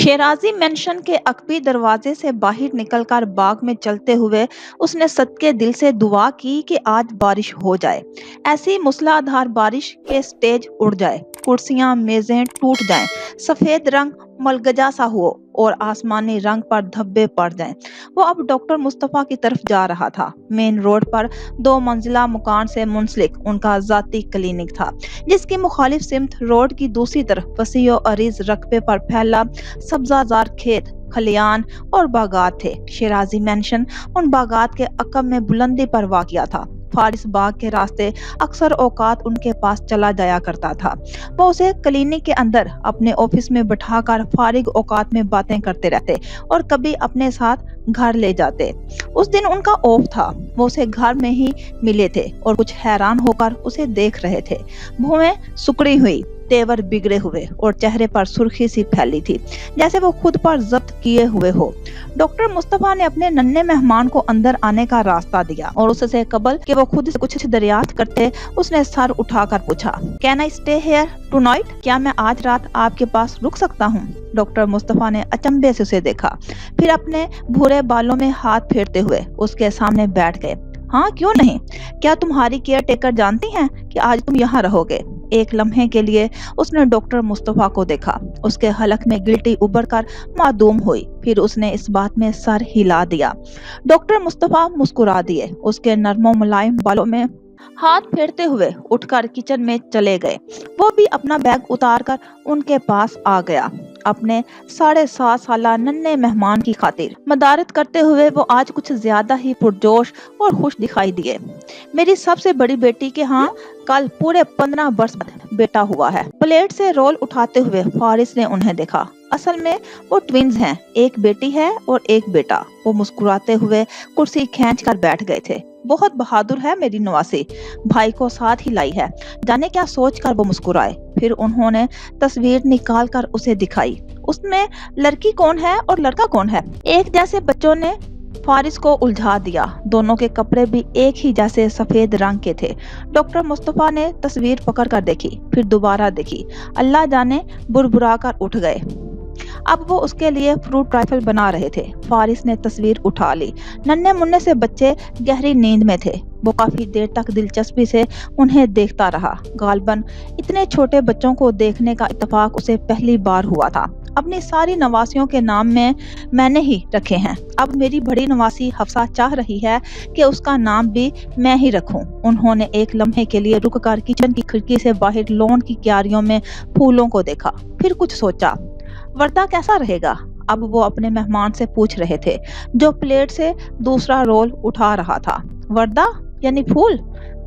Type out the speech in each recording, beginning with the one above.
शेराजी mention के अकबी दरवाजे से बाहर निकलकर बाग में चलते हुए उसने सदके दिल से दुआ की कि आज बारिश हो जाए। ऐसी मूसलाधार बारिश के स्टेज उड़ जाए, कुर्सियां मेजें टूट जाएं, सफेद रंग मलगजा सा हो और आसमानी रंग पर धब्बे पड़ जाएं। वो अब डॉक्टर मुस्तफा की तरफ जा रहा था। मेन रोड पर 2 मंजिला मकान से मुंसलिक उनका जाती क्लिनिक था, जिसकी मुखालिफ सिमत रोड की दूसरी तरफ वसीओ अरीज रकबे पर फैला सब्जाजार खेत, खलियान और बागात थे। शेराजी मेंशन उन बागात के अकब में बुलंदी पर वाक़िया था। फारिस बाग के रास्ते अक्सर औकात उनके पास चला जाया करता था। वो उसे क्लिनिक के अंदर अपने ऑफिस में बिठाकर फारिग औकात में बातें करते रहते और कभी अपने साथ घर ले जाते। उस दिन उनका ऑफ था। वो उसे घर में ही मिले थे और कुछ हैरान होकर उसे देख रहे थे। भौहें सुकड़ी हुई, तेवर बिगड़े हुए और चेहरे पर सुर्खी सी फैली थी, जैसे वो खुद पर जब्त किए हुए हो। डॉक्टर मुस्तफा ने अपने नन्हे मेहमान को अंदर आने का रास्ता दिया और उससे कबल कि वो खुद से कुछ दरियाफ्त करते, उसने सर उठाकर पूछा, can I stay here tonight? क्या मैं आज रात आपके पास रुक सकता हूँ? डॉक्टर मुस्तफा ने अचंभे से उसे देखा, फिर अपने भूरे बालों में हाथ फेरते हुए उसके सामने बैठ गए। हाँ, क्यों नहीं? क्या तुम्हारी केयर टेकर जानती हैं कि आज तुम यहाँ रहोगे? एक लम्हे के लिए उसने डॉक्टर मुस्तफा को देखा। उसके हलक में गिल्टी उबर कर मादूम हुई, फिर उसने इस बात में सर हिला दिया। डॉक्टर मुस्तफा मुस्कुरा दिए। उसके नरमो मुलायम बालों में हाथ फेरते हुए उठकर किचन में चले गए। वो भी अपना बैग उतारकर उनके पास आ गया। अपने 7.5 साला नन्हे मेहमान की खातिर मदारत करते हुए वो आज कुछ ज्यादा ही पुरजोश और खुश दिखाई दिए। मेरी सबसे बड़ी बेटी के हाँ कल पूरे 15 वर्ष बाद बेटा हुआ है। प्लेट से रोल उठाते हुए फारिस ने उन्हें देखा। असल में वो ट्विन्स हैं, एक बेटी है और एक बेटा। वो मुस्कुराते हुए कुर्सी खींच कर बैठ गए थे। बहुत बहादुर है मेरी नवासी, भाई को साथ ही लाई है। जाने क्या सोच कर वो मुस्कुराए। फिर उन्होंने तस्वीर निकाल कर उसे दिखाई। उसमें लड़की कौन है और लड़का कौन है? एक जैसे बच्चों ने फारिस को उलझा दिया। दोनों के कपड़े भी एक ही जैसे सफेद रंग के थे। डॉक्टर मुस्तफा ने तस्वीर पकड़ कर देखी, फिर दोबारा देखी। अल्लाह जाने बुरबुरा कर उठ गए। अब वो उसके लिए फ्रूट राइफल बना रहे थे। फारिस ने तस्वीर उठा ली। नन्हे मुन्ने से बच्चे गहरी नींद में थे। वो काफी देर तक दिलचस्पी से उन्हें देखता रहा। गालबन इतने छोटे बच्चों को देखने का इत्तेफाक उसे पहली बार हुआ था। अपनी सारी नवासियों के नाम में मैंने ही रखे हैं। अब मेरी बड़ी नवासी हफ्सा चाह रही है कि उसका नाम भी मैं ही रखूं। उन्होंने एक लम्हे के लिए रुककर किचन की खिड़की से बाहर लॉन की क्यारियों में फूलों को देखा, फिर कुछ सोचा। वर्दा कैसा रहेगा? अब वो अपने मेहमान से पूछ रहे थे, जो प्लेट से दूसरा रोल उठा रहा था। वर्दा यानी फूल?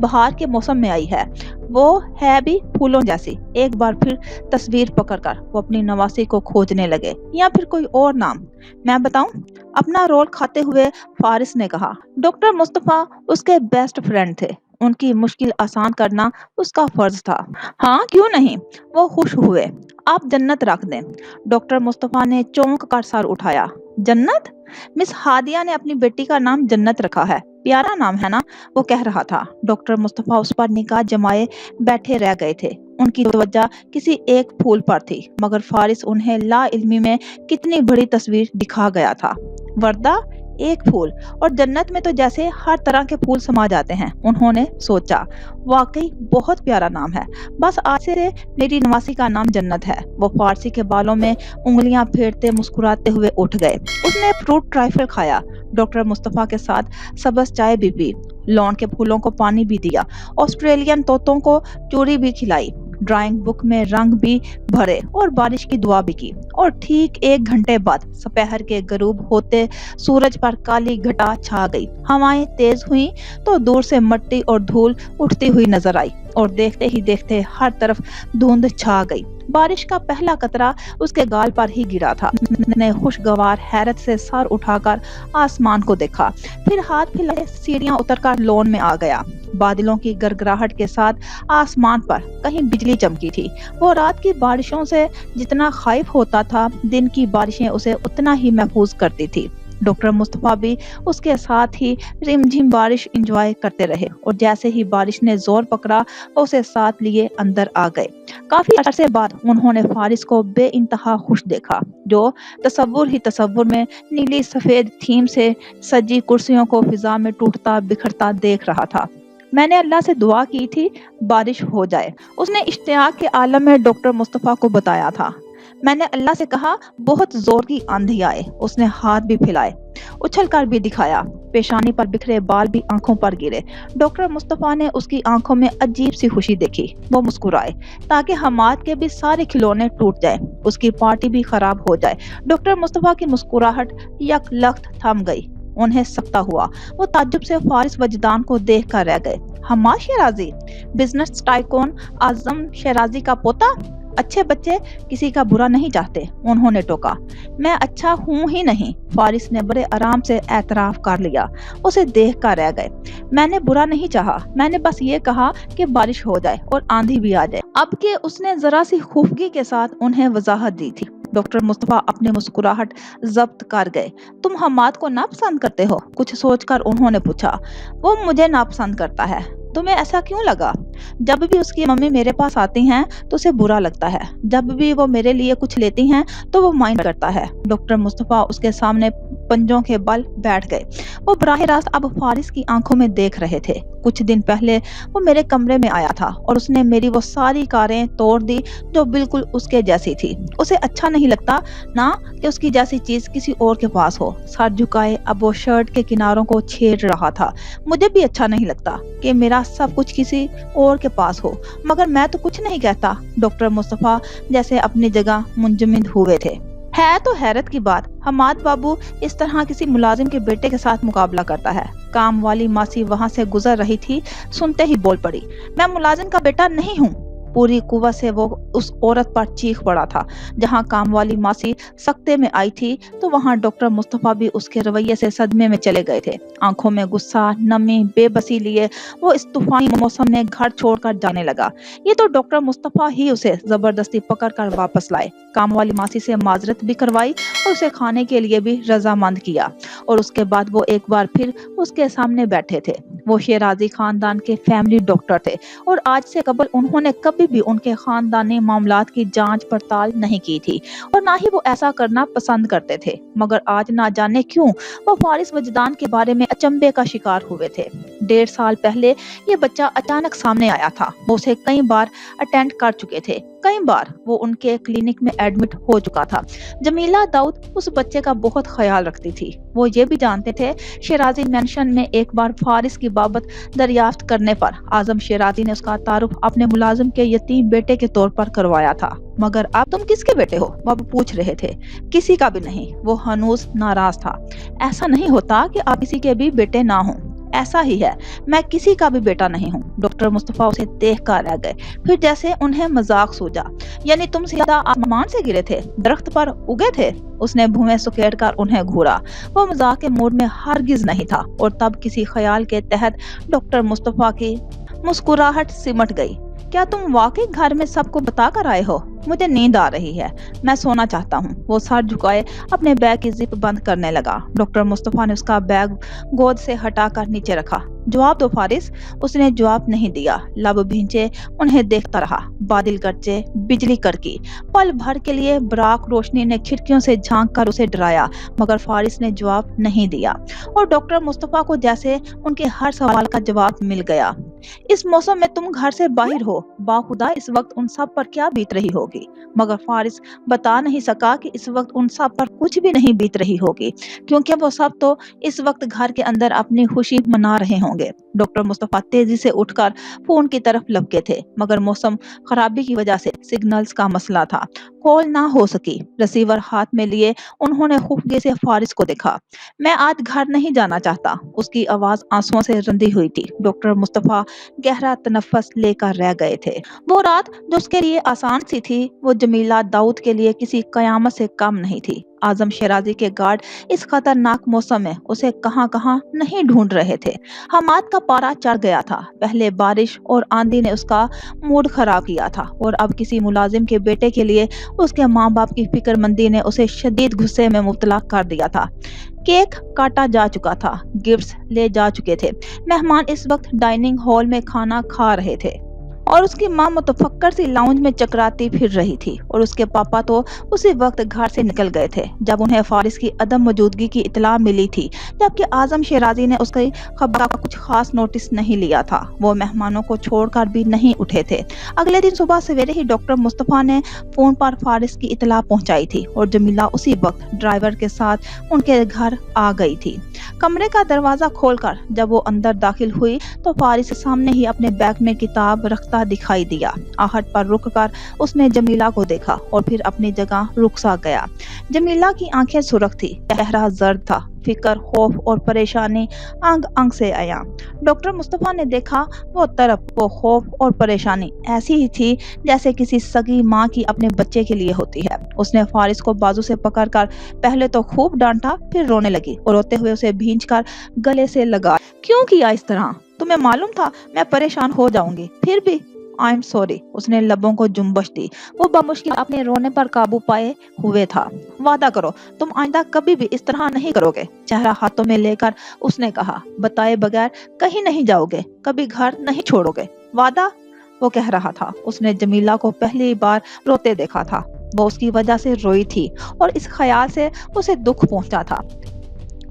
बहार के मौसम में आई है, वो है भी फूलों जैसी। एक बार फिर तस्वीर पकड़कर वो अपनी नवासी को खोजने लगे, या फिर कोई और नाम? मैं बताऊं? अपना रोल खाते हुए फारिस ने कहा। डॉक्टर मुस्तफा उसके बेस्ट फ्रेंड थे। उनकी मुश्किल आसान करना उसका फर्ज था। हाँ, क्यों नहीं? वो खुश हुए। आप जन्नत रख दें। डॉक्टर मुस्तफा ने चौंक कर सर उठाया। जन्नत? मिस हादिया ने अपनी बेटी का नाम जन्नत रखा है। प्यारा नाम है ना? वो कह रहा था। डॉक्टर मुस्तफा उस पर निगाह जमाए बैठे रह गए थे। उनकी तवज्जो किसी एक फूल पर थी, मगर फारिस उन्हें ला इल्मी में कितनी बड़ी तस्वीर दिखा गया था। वर्दा एक फूल और जन्नत में तो जैसे हर तरह के फूल समा जाते हैं। उन्होंने सोचा, वाकई बहुत प्यारा नाम है। बस आज से मेरी नवासी का नाम जन्नत है। वो फारसी के बालों में उंगलियां फेरते मुस्कुराते हुए उठ गए। उसने फ्रूट राइफल खाया, डॉक्टर मुस्तफा के साथ सब्ज चाय भी पी, लॉन के फूलों को पानी भी दिया, ऑस्ट्रेलियन तोतों को चूरी भी खिलाई, ड्राइंग बुक में रंग भी भरे और बारिश की दुआ भी की। और ठीक 1 घंटे बाद दोपहर के गरूब होते सूरज पर काली घटा छा गई। हवाएं तेज हुई तो दूर से मिट्टी और धूल उठती हुई नजर आई और देखते ही देखते हर तरफ धुंध छा गई। बारिश का पहला कतरा उसके गाल पर ही गिरा था। ने खुशगवार हैरत से सर उठाकर आसमान को देखा, फिर हाथ फैलाए सीढ़ियां उतरकर लॉन में आ गया। बादलों की गड़गड़ाहट के साथ आसमान पर कहीं बिजली चमकी थी। वो रात की बारिशों से जितना खौफ होता था, दिन की बारिशें उसे उतना ही महफूज करती थी। डॉक्टर मुस्तफ़ा भी उसके साथ ही रिमझिम बारिश एंजॉय करते रहे और जैसे ही बारिश ने जोर पकड़ा वो उसे साथ लिए अंदर आ गए। काफी अरसे बाद उन्होंने फारिस को बेइंतहा खुश देखा, जो तसव्वुर ही तसव्वुर में नीली सफेद थीम से सजी कुर्सियों को फिजा में टूटता बिखरता देख रहा था। मैंने अल्लाह से दुआ की थी बारिश हो जाए, उसने इश्तियाक के आलम में डॉक्टर मुस्तफ़ा को बताया था। मैंने अल्लाह से कहा बहुत जोर की आंधी आए, उसने हाथ भी फैलाए, उछल कर भी दिखाया, पेशानी पर बिखरे बाल भी आंखों पर गिरे। डॉक्टर मुस्तफ़ा ने उसकी आंखों में अजीब सी खुशी देखी, वो मुस्कुराए ताकि हमाद के भी सारे खिलौने टूट जाए, उसकी पार्टी भी खराब हो जाए। डॉक्टर मुस्तफ़ा की मुस्कुराहट यकलख्त थम गई, उन्हें सकता हुआ। वो ताज्जुब से फारिस वजदान को देख कर रह गए। हमाद शराजी, बिजनेस टाइकून आजम शराजी का पोता, अच्छे बच्चे किसी का बुरा नहीं चाहते, उन्होंने टोका। मैं अच्छा हूँ ही नहीं, फारिस ने बड़े आराम से एतराफ कर लिया। उसे देख कर रह गए। मैंने बुरा नहीं चाहा, मैंने बस ये कहा कि बारिश हो जाए और आंधी भी आ जाए। अब के उसने जरा सी खुफगी के साथ उन्हें वजाहत दी थी। डॉक्टर मुस्तफ़ा अपनी मुस्कुराहट जब्त कर गए। तुम हमाद को नापसंद करते हो? कुछ सोचकर उन्होंने पूछा। वो मुझे नापसंद करता है। तुम्हें ऐसा क्यों लगा? जब भी उसकी मम्मी मेरे पास आती हैं तो उसे बुरा लगता है, जब भी वो मेरे लिए कुछ लेती हैं तो वो माइंड करता है। डॉक्टर मुस्तफ़ा उसके सामने पंजों के बल बैठ गए। वो बराह रास्त अब फारिस की आंखों में देख रहे थे। कुछ दिन पहले वो मेरे कमरे में आया था और उसने मेरी वो सारी कारें तोड़ दी जो बिल्कुल उसके जैसी थी। उसे अच्छा नहीं लगता ना कि उसकी जैसी चीज किसी और के पास हो। सर झुकाए अब वो शर्ट के किनारों को छेड़ रहा था। मुझे भी अच्छा नहीं लगता कि मेरा सब कुछ किसी और के पास हो, मगर मैं तो कुछ नहीं कहता। डॉक्टर मुस्तफ़ा जैसे अपनी जगह मुंजमद हुए थे। है तो हैरत की बात, हमाद बाबू इस तरह किसी मुलाजिम के बेटे के साथ मुकाबला करता है। काम वाली मासी वहां से गुजर रही थी, सुनते ही बोल पड़ी, मैं मुलाजिम का बेटा नहीं हूँ। पूरी कुव्वत से वो उस औरत पर चीख पड़ा था। जहां काम वाली मासी सख्ते में आई थी तो वहां डॉक्टर मुस्तफ़ा भी उसके रवैये से सदमे में चले गए थे। आंखों में गुस्सा, नमी, बेबसी लिए वो इस तूफानी मौसम में घर छोड़कर जाने लगा। ये तो डॉक्टर मुस्तफ़ा ही उसे जबरदस्ती पकड़ कर वापस लाए। काम वाली मासी से माजरत भी करवाई और उसे खाने के लिए भी रजामंद किया और उसके बाद वो एक बार फिर उसके सामने बैठे थे। वो शेराजी खानदान के फैमिली डॉक्टर थे और आज से कबल उन्होंने कभी भी उनके खानदानी मामलात की जांच पड़ताल नहीं की थी और ना ही वो ऐसा करना पसंद करते थे। मगर आज ना जाने क्यों वो फारिस वजदान के बारे में अचंभे का शिकार हुए थे। 1.5 साल पहले ये बच्चा अचानक सामने आया था। वो उसे कई बार अटेंड कर चुके थे, कई बार वो उनके क्लिनिक में एडमिट हो चुका था। जमीला दाऊद उस बच्चे का बहुत ख्याल रखती थी। वो ये भी जानते थे शेराजी मेंशन में एक बार फारिस की बाबत दरियाफ्त करने पर आजम शेराजी ने उसका तारुफ अपने मुलाजिम के यतीम बेटे के तौर पर करवाया था। मगर अब तुम किसके बेटे हो? बाबू पूछ रहे थे। किसी का भी नहीं, वो हनूज नाराज था। ऐसा नहीं होता कि आप किसी के भी बेटे ना हों, ऐसा ही है, मैं किसी का भी बेटा नहीं हूँ। डॉक्टर मुस्तफ़ा उसे देख कर रह गए, फिर जैसे उन्हें मजाक सूझा। यानी तुम सीधा आसमान से गिरे थे, दरख्त पर उगे थे? उसने भुएं सुकेड़ कर उन्हें घूरा। वो मजाक के मूड में हरगिज नहीं था और तब किसी ख्याल के तहत डॉक्टर मुस्तफ़ा की मुस्कुराहट सिमट गई। क्या तुम वाकई घर में सबको बता कर आए हो? मुझे नींद आ रही है, मैं सोना चाहता हूँ। वो सर झुकाए अपने बैग की जिप बंद करने लगा। डॉक्टर मुस्तफ़ा ने उसका बैग गोद से हटाकर नीचे रखा। जवाब दो फारिस। उसने जवाब नहीं दिया, लब भींचे उन्हें देखता रहा। बादल गरजे, बिजली कड़की। पल भर के लिए बराक रोशनी ने खिड़कियों से झांक कर उसे डराया, मगर फारिस ने जवाब नहीं दिया और डॉक्टर मुस्तफ़ा को जैसे उनके हर सवाल का जवाब मिल गया। इस मौसम में तुम घर से बाहर हो, बाखुदा इस वक्त उन सब पर क्या बीत रही होगी? मगर फारिस बता नहीं सका कि इस वक्त उन सब पर कुछ भी नहीं बीत रही होगी, क्योंकि वो सब तो इस वक्त घर के अंदर अपनी खुशी मना रहे होंगे। डॉक्टर मुस्तफ़ा तेजी से उठकर फोन की तरफ लपके थे, मगर मौसम खराबी की वजह से सिग्नल्स का मसला था, कॉल ना हो सकी। रिसीवर हाथ में लिए उन्होंने खुफगे से फारिस को देखा। मैं आज घर नहीं जाना चाहता। उसकी आवाज आंसुओं से रंधी हुई थी। डॉक्टर मुस्तफ़ा गहरा तनफ्फस लेकर रह गए थे। वो रात जो उसके लिए आसान सी थी, वो जमीला दाऊद के लिए किसी कयामत से कम नहीं थी। आजम शेराजी के गार्ड इस खतरनाक मौसम में उसे कहां कहां नहीं ढूंढ रहे थे। हमाद का पारा चढ़ गया था। पहले बारिश और आंधी ने उसका मूड खराब किया था और अब किसी मुलाजिम के बेटे के लिए उसके माँ बाप की फिक्रमंदी ने उसे शदीद गुस्से में मुब्तला कर दिया था। केक काटा जा चुका था, गिफ्ट्स ले जा चुके थे। मेहमान इस वक्त डाइनिंग हॉल में खाना खा रहे थे और उसकी माँ मुतफक्कर सी लाउंज में चकराती फिर रही थी और उसके पापा तो उसी वक्त घर से निकल गए थे जब उन्हें फारिस की अदम मौजूदगी की इतला मिली थी, जबकि आजम शेराजी ने उसकी खबर का कुछ खास नोटिस नहीं लिया था। वो मेहमानों को छोड़कर भी नहीं उठे थे। अगले दिन सुबह सवेरे ही डॉक्टर मुस्तफा ने फोन पर फारिस की इतला पहुंचाई थी और जमीला उसी वक्त ड्राइवर के साथ उनके घर आ गई थी। कमरे का दरवाजा खोलकर जब वो अंदर दाखिल हुई तो फारिस सामने ही अपने बैग में किताब रखता दिखाई दिया। आहट पर रुककर उसने जमीला को देखा और फिर अपनी जगह रुक सा गया। जमीला की आंखें सुर्ख थी, चेहरा जर्द था, फिक्र, खौफ और परेशानी अंग अंग से आया। डॉक्टर मुस्तफा ने देखा वो तरफ, वो खौफ और परेशानी ऐसी ही थी जैसे किसी सगी माँ की अपने बच्चे के लिए होती है। उसने फारिस को बाजू से पकड़कर पहले तो खूब डांटा, फिर रोने लगी और रोते हुए उसे भींचकर गले से लगा। क्यों किया इस तरह? तुम्हें मालूम था मैं परेशान हो जाऊंगी, फिर भी आई एम सॉरी। उसने लबों को जुम्बश दी। वो बमुश्किल अपने रोने पर काबू पाए हुए था। वादा करो तुम आइंदा कभी भी इस तरह नहीं करोगे। चेहरा हाथों में लेकर उसने कहा, बताए बगैर कहीं नहीं जाओगे, कभी घर नहीं छोड़ोगे, वादा? वो कह रहा था। उसने जमीला को पहली बार रोते देखा था। वो उसकी वजह से रोई थी और इस ख्याल से उसे दुख पहुंचा था।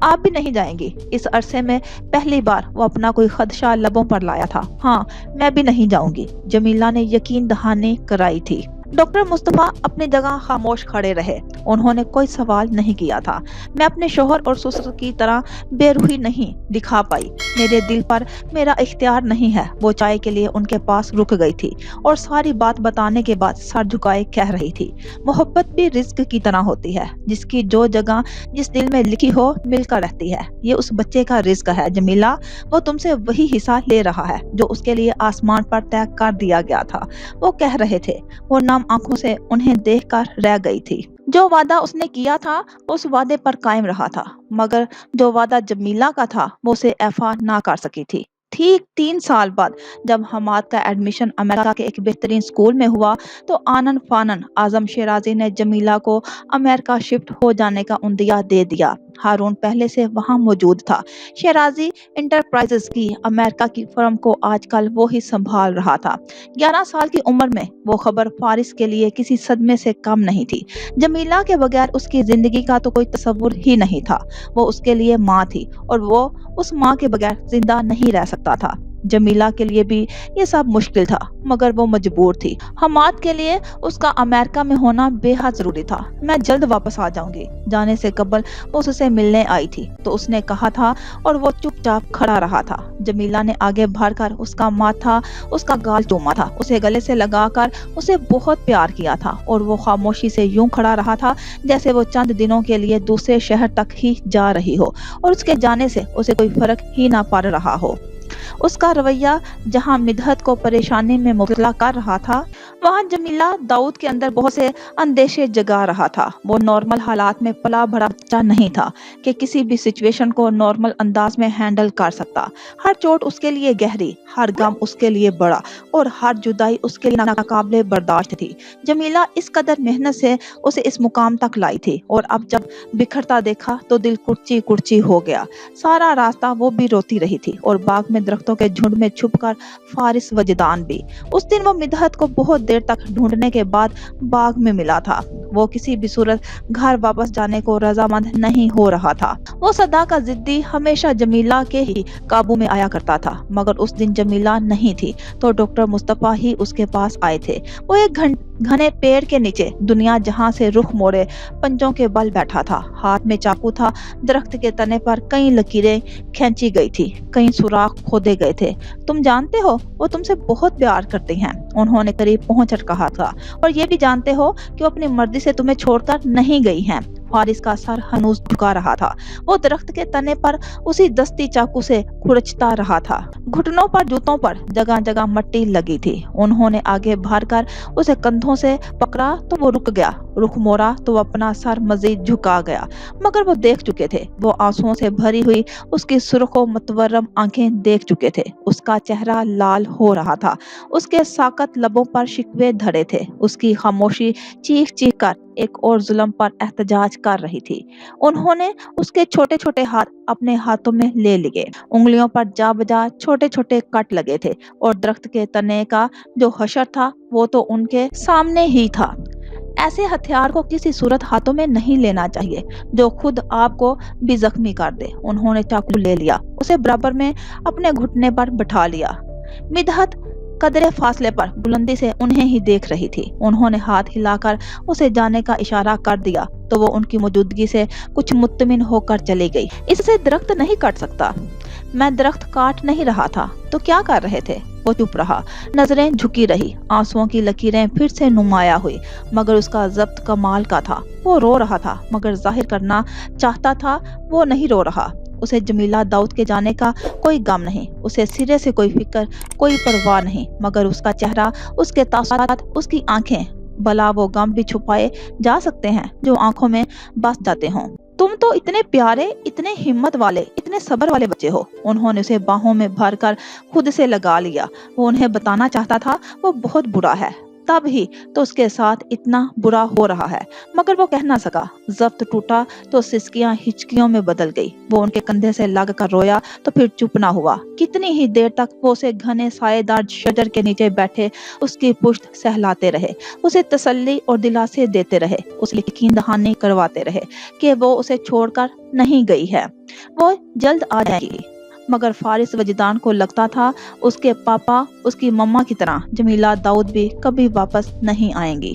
आप भी नहीं जाएंगी? इस अरसे में पहली बार वो अपना कोई खदशा लबों पर लाया था। हाँ, मैं भी नहीं जाऊंगी, जमीला ने यकीन दहानी कराई थी। डॉक्टर मुस्तफा अपनी जगह खामोश खड़े रहे। उन्होंने कोई सवाल नहीं किया था। मैं अपने शोहर और ससुर की तरह बेरुखी नहीं दिखा पाई। मेरे दिल पर मेरा इख्तियार नहीं है। वो चाय के लिए उनके पास रुक गई थी और सारी बात बताने के बाद सर झुकाए कह रही थी, मोहब्बत भी रिज्क की तरह होती है, जिसकी जो जगह जिस दिल में लिखी हो मिलकर रहती है। ये उस बच्चे का रिज्क है जमीला। वो तुमसे वही हिस्सा ले रहा है जो उसके लिए आसमान पर तय कर दिया गया था। वो कह रहे थे। वो नाम आंखों से उन्हें देखकर रह गई थी। जो वादा उसने किया था उस वादे पर कायम रहा था, मगर जो वादा जमीला का था वो उसे ऐफा ना कर सकी थी। ठीक 3 साल बाद जब हमाद का एडमिशन अमेरिका के एक बेहतरीन स्कूल में हुआ तो आनन फानन आजम शेराजी ने जमीला को अमेरिका शिफ्ट हो जाने का उंदिया दे दिया। हारून पहले से वहां मौजूद था। शेराजी इंटरप्राइजेस की अमेरिका की फर्म को आजकल वो ही संभाल रहा था। 11 साल की उम्र में वो खबर फारिस के लिए किसी सदमे से कम नहीं थी। जमीला के बगैर उसकी जिंदगी का तो कोई तस्वुर ही नहीं था। वो उसके लिए माँ थी और वो उस माँ के बगैर जिंदा नहीं रह सकता था। जमीला के लिए भी ये सब मुश्किल था, मगर वो मजबूर थी। हमाद के लिए उसका अमेरिका में होना बेहद जरूरी था। मैं जल्द वापस आ जाऊंगी। जाने से कबल वो उससे मिलने आई थी तो उसने कहा था और वो चुपचाप खड़ा रहा था। जमीला ने आगे बढ़कर उसका माथा, उसका गाल चूमा था, उसे गले से लगाकर उसे बहुत प्यार किया था और वो खामोशी से यूं खड़ा रहा था जैसे वो चंद दिनों के लिए दूसरे शहर तक ही जा रही हो और उसके जाने से उसे कोई फर्क ही ना पड़ रहा हो। उसका रवैया जहां मिदहत को परेशानी में मुबतला कर रहा था, वहां जमीला दाऊद के अंदर बहुत से अंदेशे जगा रहा था। वो नॉर्मल हालात में पला बड़ा बच्चा नहीं था कि किसी भी सिचुएशन को नॉर्मल अंदाज में हैंडल कर सकता। हर चोट उसके लिए गहरी, हर गम उसके लिए बड़ा और हर जुदाई उसके लिए नाकाबिले बर्दाश्त थी। जमीला इस कदर मेहनत से उसे इस मुकाम तक लाई थी और अब जब बिखरता देखा तो दिल कुर्ची कुर्ची हो गया। सारा रास्ता वो भी रोती रही थी और बाग में दरख्तों के झुंड में छुपकर फारिस वजदान भी। उस दिन वो मिदहत को बहुत देर तक ढूंढने के बाद बाग में मिला था। वो किसी भी सूरत घर वापस जाने को रजामंद नहीं हो रहा था। वो सदा का जिद्दी हमेशा जमीला के ही काबू में आया करता था, मगर उस दिन जमीला नहीं थी तो डॉक्टर मुस्तफा ही उसके पास आए थे। वो एक घने पेड़ के नीचे दुनिया जहां से रुख मोड़े पंजों के बल बैठा था। हाथ में चाकू था। दरख्त के तने पर कई लकीरें खींची गई थी, कई सुराख खोदे गए थे। तुम जानते हो वो तुमसे बहुत प्यार करती हैं, उन्होंने करीब पहुंचकर कहा था, और ये भी जानते हो कि वो अपनी मर्जी से तुम्हें छोड़कर नहीं गई हैं। फारिस का सर हनूज झुका रहा था। वो दरख्त के तने पर उसी दस्ती चाकू से खुरचता रहा था। घुटनों पर, जूतों पर जगह जगह मट्टी लगी थी। उन्होंने आगे बढ़कर उसे कंधों से पकड़ा तो वो रुक गया, रुख मोड़ा तो वो अपना सर मजीद झुका गया। मगर वो देख चुके थे, वो आंसुओं से भरी हुई उसकी सुर्ख व मुतवर्रम आंखें देख चुके थे। उसका चेहरा लाल हो रहा था, उसके साकत लबों पर शिकवे धरे थे। उसकी खामोशी चीख चीख कर एक और जुल्म पर एहतजाज कर रही थी। उन्होंने उसके छोटे छोटे हाथ अपने हाथों में ले लिए। उंगलियों पर जा बजा छोटे छोटे कट लगे थे और दरख्त के तने का जो हशर था वो तो उनके सामने ही था। ऐसे हथियार को किसी सूरत हाथों में नहीं लेना चाहिए जो खुद आपको भी जख्मी कर दे। उन्होंने चाकू ले लिया, उसे बराबर में अपने घुटने पर बैठा लिया। मिदहत कदरे फासले पर बुलंदी से उन्हें ही देख रही थी। उन्होंने हाथ हिलाकर उसे जाने का इशारा कर दिया तो वो उनकी मौजूदगी से कुछ मुत्तमिन होकर चली गई। इससे दरख्त नहीं कट सकता। मैं दरख्त काट नहीं रहा था तो क्या कर रहे थे? वो चुप रहा, नजरें झुकी रही। आंसुओं की लकीरें फिर से नुमाया हुई, मगर उसका जब्त कमाल का था। वो रो रहा था, मगर जाहिर करना चाहता था वो नहीं रो रहा। उसे जमीला दाऊद के जाने का कोई गम नहीं, उसे सिरे से कोई फिक्र, कोई परवाह नहीं। मगर उसका चेहरा, उसके तासुरात, उसकी आंखें, भला वो गम भी छुपाए जा सकते हैं जो आंखों में बस जाते हों। तुम तो इतने प्यारे, इतने हिम्मत वाले, इतने सब्र वाले बच्चे हो। उन्होंने उसे बाहों में भरकर खुद से लगा लिया। वो उन्हें बताना चाहता था वो बहुत बुरा है, तब ही तो उसके साथ इतना बुरा हो रहा है, मगर वो कह ना सका। जब्त टूटा तो सिसकियां हिचकियों में बदल गई। वो उनके कंधे से लग कर रोया तो फिर चुप ना हुआ। कितनी ही देर तक वो उसे घने सायेदार शजर के नीचे बैठे उसकी पुश्त सहलाते रहे, उसे तसल्ली और दिलासे देते रहे, उसे यकीन दहानी करवाते रहे कि वो उसे छोड़कर नहीं गई है, वो जल्द आ जाएगी। मगर फारिस वजदान को लगता था उसके पापा, उसकी मम्मा की तरह जमीला दाऊद भी कभी वापस नहीं आएंगी।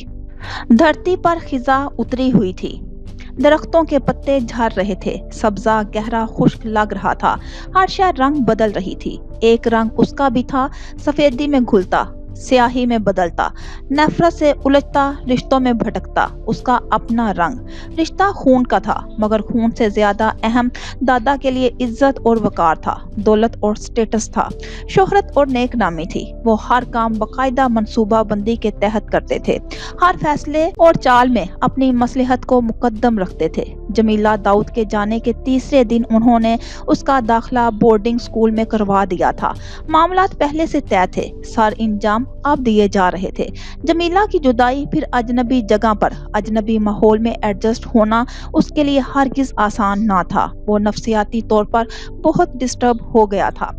धरती पर खिजा उतरी हुई थी, दरख्तों के पत्ते झड़ रहे थे, सब्जा गहरा खुश्क लग रहा था, हर शय रंग बदल रही थी। एक रंग उसका भी था, सफेदी में घुलता, स्याही में बदलता, नफरत से उलझता, रिश्तों में भटकता। उसका अपना रंग। रिश्ता खून का था, मगर खून से ज्यादा अहम दादा के लिए इज्जत और वकार था, दौलत और स्टेटस था, शोहरत और नेक नामी थी। वो हर काम बाकायदा मंसूबा बंदी के तहत करते थे, हर फैसले और चाल में अपनी मसलहत को मुकद्दम रखते थे। जमीला दाऊद के जाने के तीसरे दिन उन्होंने उसका दाखिला बोर्डिंग स्कूल में करवा दिया था। मामलात पहले से तय थे, सार इंजाम अब दिए जा रहे थे। जमीला की जुदाई, फिर अजनबी जगह पर, अजनबी माहौल में एडजस्ट होना उसके लिए हरगिज आसान ना था। वो नफ्सियाती तौर पर बहुत डिस्टर्ब हो गया था।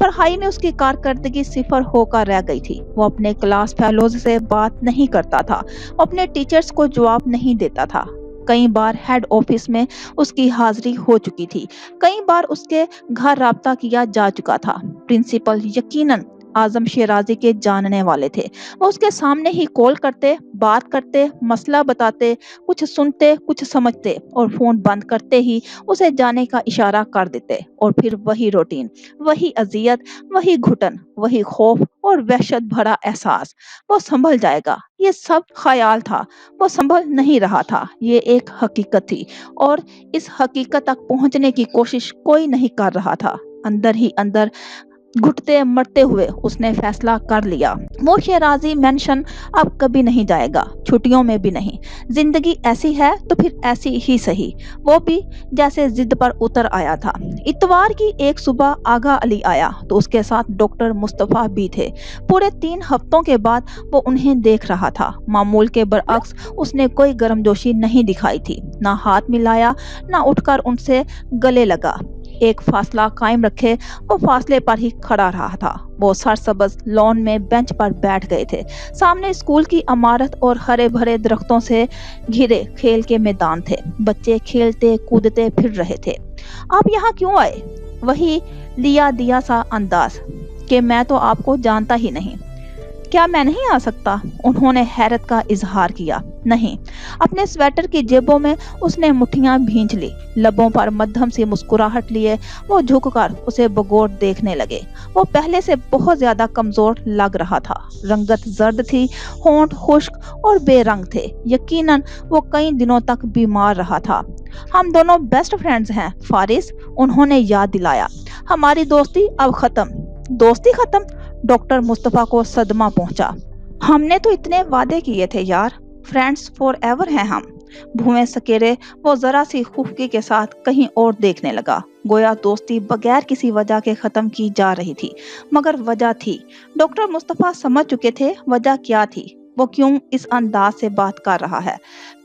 पढ़ाई में उसकी कारकर्दगी सिफर होकर रह गई थी। वो अपने क्लास फेलोज से बात नहीं करता था, अपने टीचर्स को जवाब नहीं देता था। कई बार हेड ऑफिस में उसकी हाजिरी हो चुकी थी, कई बार उसके घर राब्ता किया जा चुका था। प्रिंसिपल यकीनन आजम शेराजी के जानने वाले थे। वो उसके सामने ही कॉल करते, बात करते, मसला बताते, कुछ सुनते, कुछ समझते और फोन बंद करते ही उसे जाने का इशारा कर देते। और फिर वही रूटीन, वही अजियत, वही घुटन, वही खौफ और वहशत भरा एहसास। वो संभल जाएगा, ये सब ख्याल था, वो संभल नहीं रहा था। ये एक हकीकत थी और इस हकीकत तक पहुंचने की कोशिश कोई नहीं कर रहा था। अंदर ही अंदर घुटते मरते हुए उसने फैसला कर लिया, वो शेराजी मेंशन अब कभी नहीं जाएगा, छुट्टियों में भी नहीं। जिंदगी ऐसी है तो फिर ऐसी ही सही। वो भी जैसे जिद पर उतर आया था। इतवार की एक सुबह आगा अली आया तो उसके साथ डॉक्टर मुस्तफा भी थे। पूरे 3 हफ्तों के बाद वो उन्हें देख रहा था। मामूल के बरअक्स उसने कोई गर्मजोशी नहीं दिखाई थी, ना हाथ मिलाया, ना उठकर उनसे गले लगा। एक फासला कायम रखे वो फासले पर ही खड़ा रहा था। वो सरसब्ज लॉन में बेंच पर बैठ गए थे। सामने स्कूल की इमारत और हरे भरे दरख्तों से घिरे खेल के मैदान थे। बच्चे खेलते कूदते फिर रहे थे। आप यहाँ क्यों आए? वही लिया दिया सा अंदाज कि मैं तो आपको जानता ही नहीं। क्या मैं नहीं आ सकता? उन्होंने हैरत का इजहार किया। नहीं। अपने स्वेटर की जेबों में उसने मुट्ठियां भींच ली। लबों पर मध्यम सी मुस्कुराहट लिए वो झुककर उसे बगौर देखने लगे। वो पहले से बहुत ज्यादा कमजोर लग रहा था। रंगत जर्द थी, होंठ खुश्क और बेरंग थे। यकीनन वो कई दिनों तक बीमार रहा था। हम दोनों बेस्ट फ्रेंड्स हैं फारिस, उन्होंने याद दिलाया। हमारी दोस्ती अब खत्म। दोस्ती खत्म? डॉक्टर मुस्तफा को सदमा पहुंचा। हमने तो इतने वादे किए थे यार, फ्रेंड्स फॉर एवर हैं हम। भुएं सकेरे वो जरा सी खुफकी के साथ कहीं और देखने लगा। गोया दोस्ती बगैर किसी वजह के खत्म की जा रही थी, मगर वजह थी। डॉक्टर मुस्तफा समझ चुके थे वजह क्या थी। वो क्यों इस अंदाज से बात कर रहा है,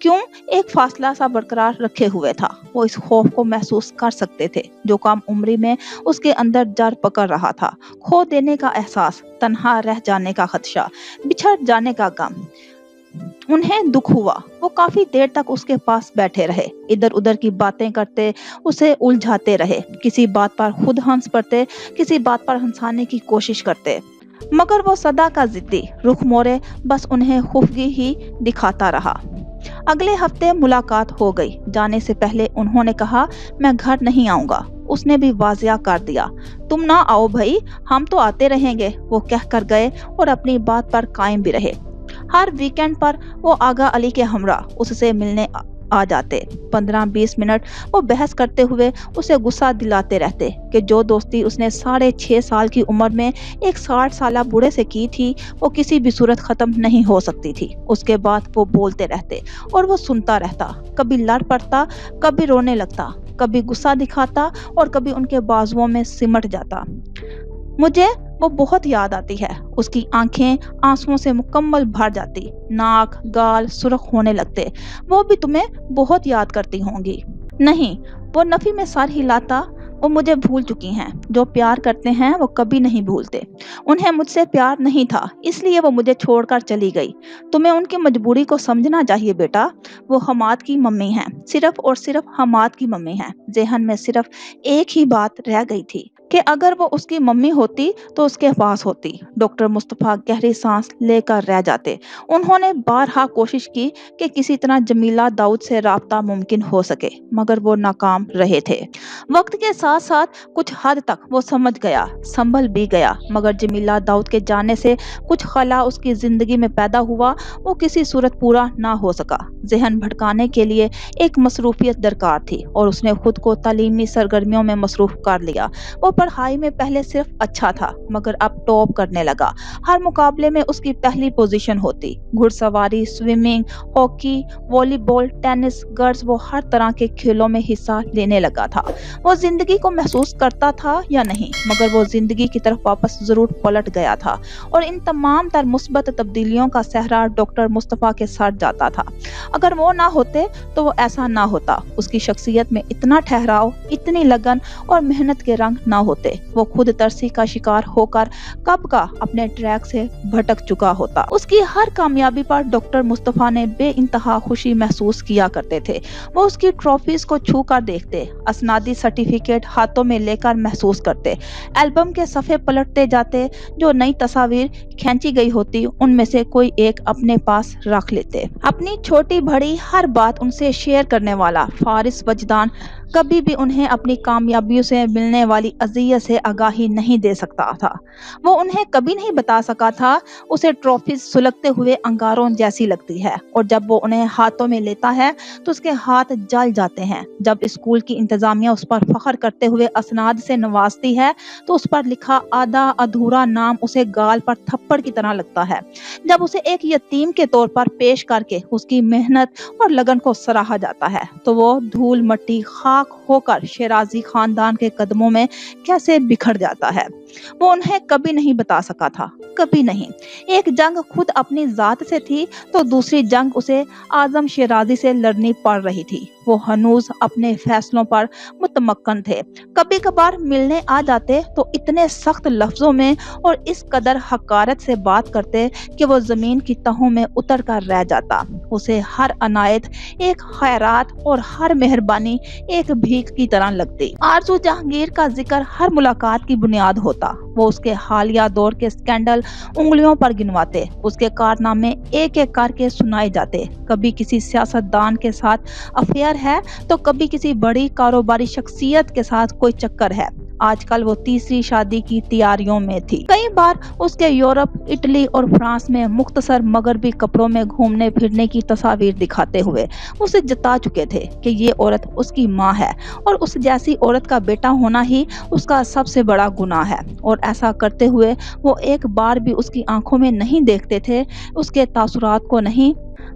क्यों एक फासला सा बरकरार रखे हुए था। वो इस खौफ को महसूस कर सकते थे जो कम उम्री में उसके अंदर जड़ पकड़ रहा था। खो देने का एहसास, तन्हा रह जाने का खदशा, बिछड़ जाने का गम। उन्हें दुख हुआ। वो काफी देर तक उसके पास बैठे रहे, इधर उधर की बातें करते उसे उलझाते रहे, किसी बात पर खुद हंस पड़ते, किसी बात पर हंसाने की कोशिश करते। मगर वो सदा का जिद्दी, रुख मोड़े बस उन्हें खुफगी ही दिखाता रहा। अगले हफ्ते मुलाकात हो गई। जाने से पहले उन्होंने कहा, मैं घर नहीं आऊंगा। उसने भी वाजिया कर दिया, तुम ना आओ भाई, हम तो आते रहेंगे। वो कहकर गए और अपनी बात पर कायम भी रहे। हर वीकेंड पर वो आगा अली के हमरा उससे मिलने आ जाते। 15-20 मिनट वो बहस करते हुए उसे गुस्सा दिलाते रहते कि जो दोस्ती उसने 6.5 साल की उम्र में एक 60 साला बूढ़े से की थी, वो किसी भी सूरत खत्म नहीं हो सकती थी। उसके बाद वो बोलते रहते और वो सुनता रहता। कभी लड़ पड़ता, कभी रोने लगता, कभी गुस्सा दिखाता और कभी उनके बाजुओं में सिमट जाता। मुझे वो बहुत याद आती है। उसकी आंखें आंसुओं से मुकम्मल भर जाती, नाक गाल सुर्ख होने लगते। वो भी तुम्हें बहुत याद करती होंगी। नहीं, वो नफी में सर हिलाता। वो मुझे भूल चुकी हैं। जो प्यार करते हैं वो कभी नहीं भूलते। उन्हें मुझसे प्यार नहीं था, इसलिए वो मुझे छोड़कर चली गई। तुम्हें उनकी मजबूरी को समझना चाहिए बेटा। वो हमाद की मम्मी हैं, सिर्फ और सिर्फ हमाद की मम्मी हैं। जेहन में सिर्फ एक ही बात रह गई थी कि अगर वो उसकी मम्मी होती तो उसके पास होती। डॉक्टर मुस्तफा गहरी सांस लेकर रह जाते। उन्होंने बारहा कोशिश की कि किसी तरह जमीला दाऊद से राब्ता मुमकिन हो सके, मगर वो नाकाम रहे थे। वक्त के साथ साथ कुछ हद तक वो समझ गया, संभल भी गया, मगर जमीला दाऊद के जाने से कुछ खला उसकी जिंदगी में पैदा हुआ, वो किसी सूरत पूरा ना हो सका। जहन भटकाने के लिए एक मसरूफियत दरकार थी और उसने खुद को तालीमी सरगर्मियों में मसरूफ कर लिया। वो पढ़ाई में पहले सिर्फ अच्छा था, मगर अब टॉप करने लगा। हर मुकाबले में उसकी पहली पोजीशन होती। घुड़सवारी, swimming, hockey, volleyball, tennis, girls, वो हर तरह के खेलों में हिस्सा लेने लगा था। वो जिंदगी को महसूस करता था या नहीं, मगर वो जिंदगी की तरफ वापस जरूर पलट गया था और इन तमाम तर मुस्बत तब्दीलियों का सहरा डॉक्टर मुस्तफा के सर जाता था। अगर वो ना होते तो वो ऐसा ना होता। उसकी शख्सियत में इतना ठहराव, इतनी लगन और मेहनत के रंग ना होते। वो खुद तरसी का शिकार होकर कब का अपने ट्रैक से भटक चुका होता। उसकी हर कामयाबी पर डॉक्टर मुस्तफा ने बेइंतहा खुशी महसूस किया करते थे। वो उसकी ट्रॉफीज को छू कर देखते, असनादी सर्टिफिकेट हाथों में लेकर महसूस करते, एल्बम के सफ़े पलटते जाते। जो नई तस्वीर खींची गई होती उनमें से कोई एक अपने पास रख लेते। अपनी छोटी बड़ी हर बात उनसे शेयर करने वाला फारिस वजदान कभी भी उन्हें अपनी कामयाबियों से मिलने वाली अज़ियत से आगाही नहीं दे सकता था। वो उन्हें कभी नहीं बता सका था उसे ट्रॉफी सुलगते हुए अंगारों जैसी लगती है, और जब वो उन्हें हाथों में लेता है तो उसके हाथ जल जाते हैं। जब स्कूल की इंतजामिया उस पर फख्र करते हुए असनाद से नवाजती है तो उस पर लिखा आधा अधूरा नाम उसे गाल पर थप्पड़ की तरह लगता है। जब उसे एक यतीम के तौर पर पेश करके उसकी मेहनत और लगन को सराहा जाता है तो वो धूल मट्टी खाक होकर शेराजी खानदान के कदमों में कैसे बिखर जाता है। वो उन्हें कभी नहीं बता सका था, कभी नहीं। एक जंग खुद अपनी जात से थी तो दूसरी जंग उसे आजम शेराजी से लड़नी पड़ रही थी। वो हनूज अपने फैसलों पर मुतमक्कन थे। कभी कभार मिलने आ जाते तो इतने सख्त लफ्जों में और इस कदर हकारत से बात करते कि वो जमीन की तहों में उतर कर रह जाता। उसे हर अनायत एक खैरात और हर मेहरबानी एक एक भीख की तरह लगती। आरजू जहांगीर का जिक्र हर मुलाकात की बुनियाद होता। वो उसके हालिया दौर के स्कैंडल उंगलियों पर गिनवाते, उसके कारनामे एक एक करके सुनाए जाते। कभी किसी सियासतदान के साथ अफेयर है तो कभी किसी बड़ी कारोबारी शख्सियत के साथ कोई चक्कर है। आजकल वो तीसरी शादी की तैयारियों में थी। कई बार उसके यूरोप, इटली और फ्रांस में मुख्तसर मगरबी कपड़ों में घूमने फिरने की तस्वीर दिखाते हुए उसे जता चुके थे कि ये औरत उसकी माँ है और उस जैसी औरत का बेटा होना ही उसका सबसे बड़ा गुनाह है। और ऐसा करते हुए वो एक बार भी उसकी आंखों में नहीं देखते थे, उसके तासुरात को नहीं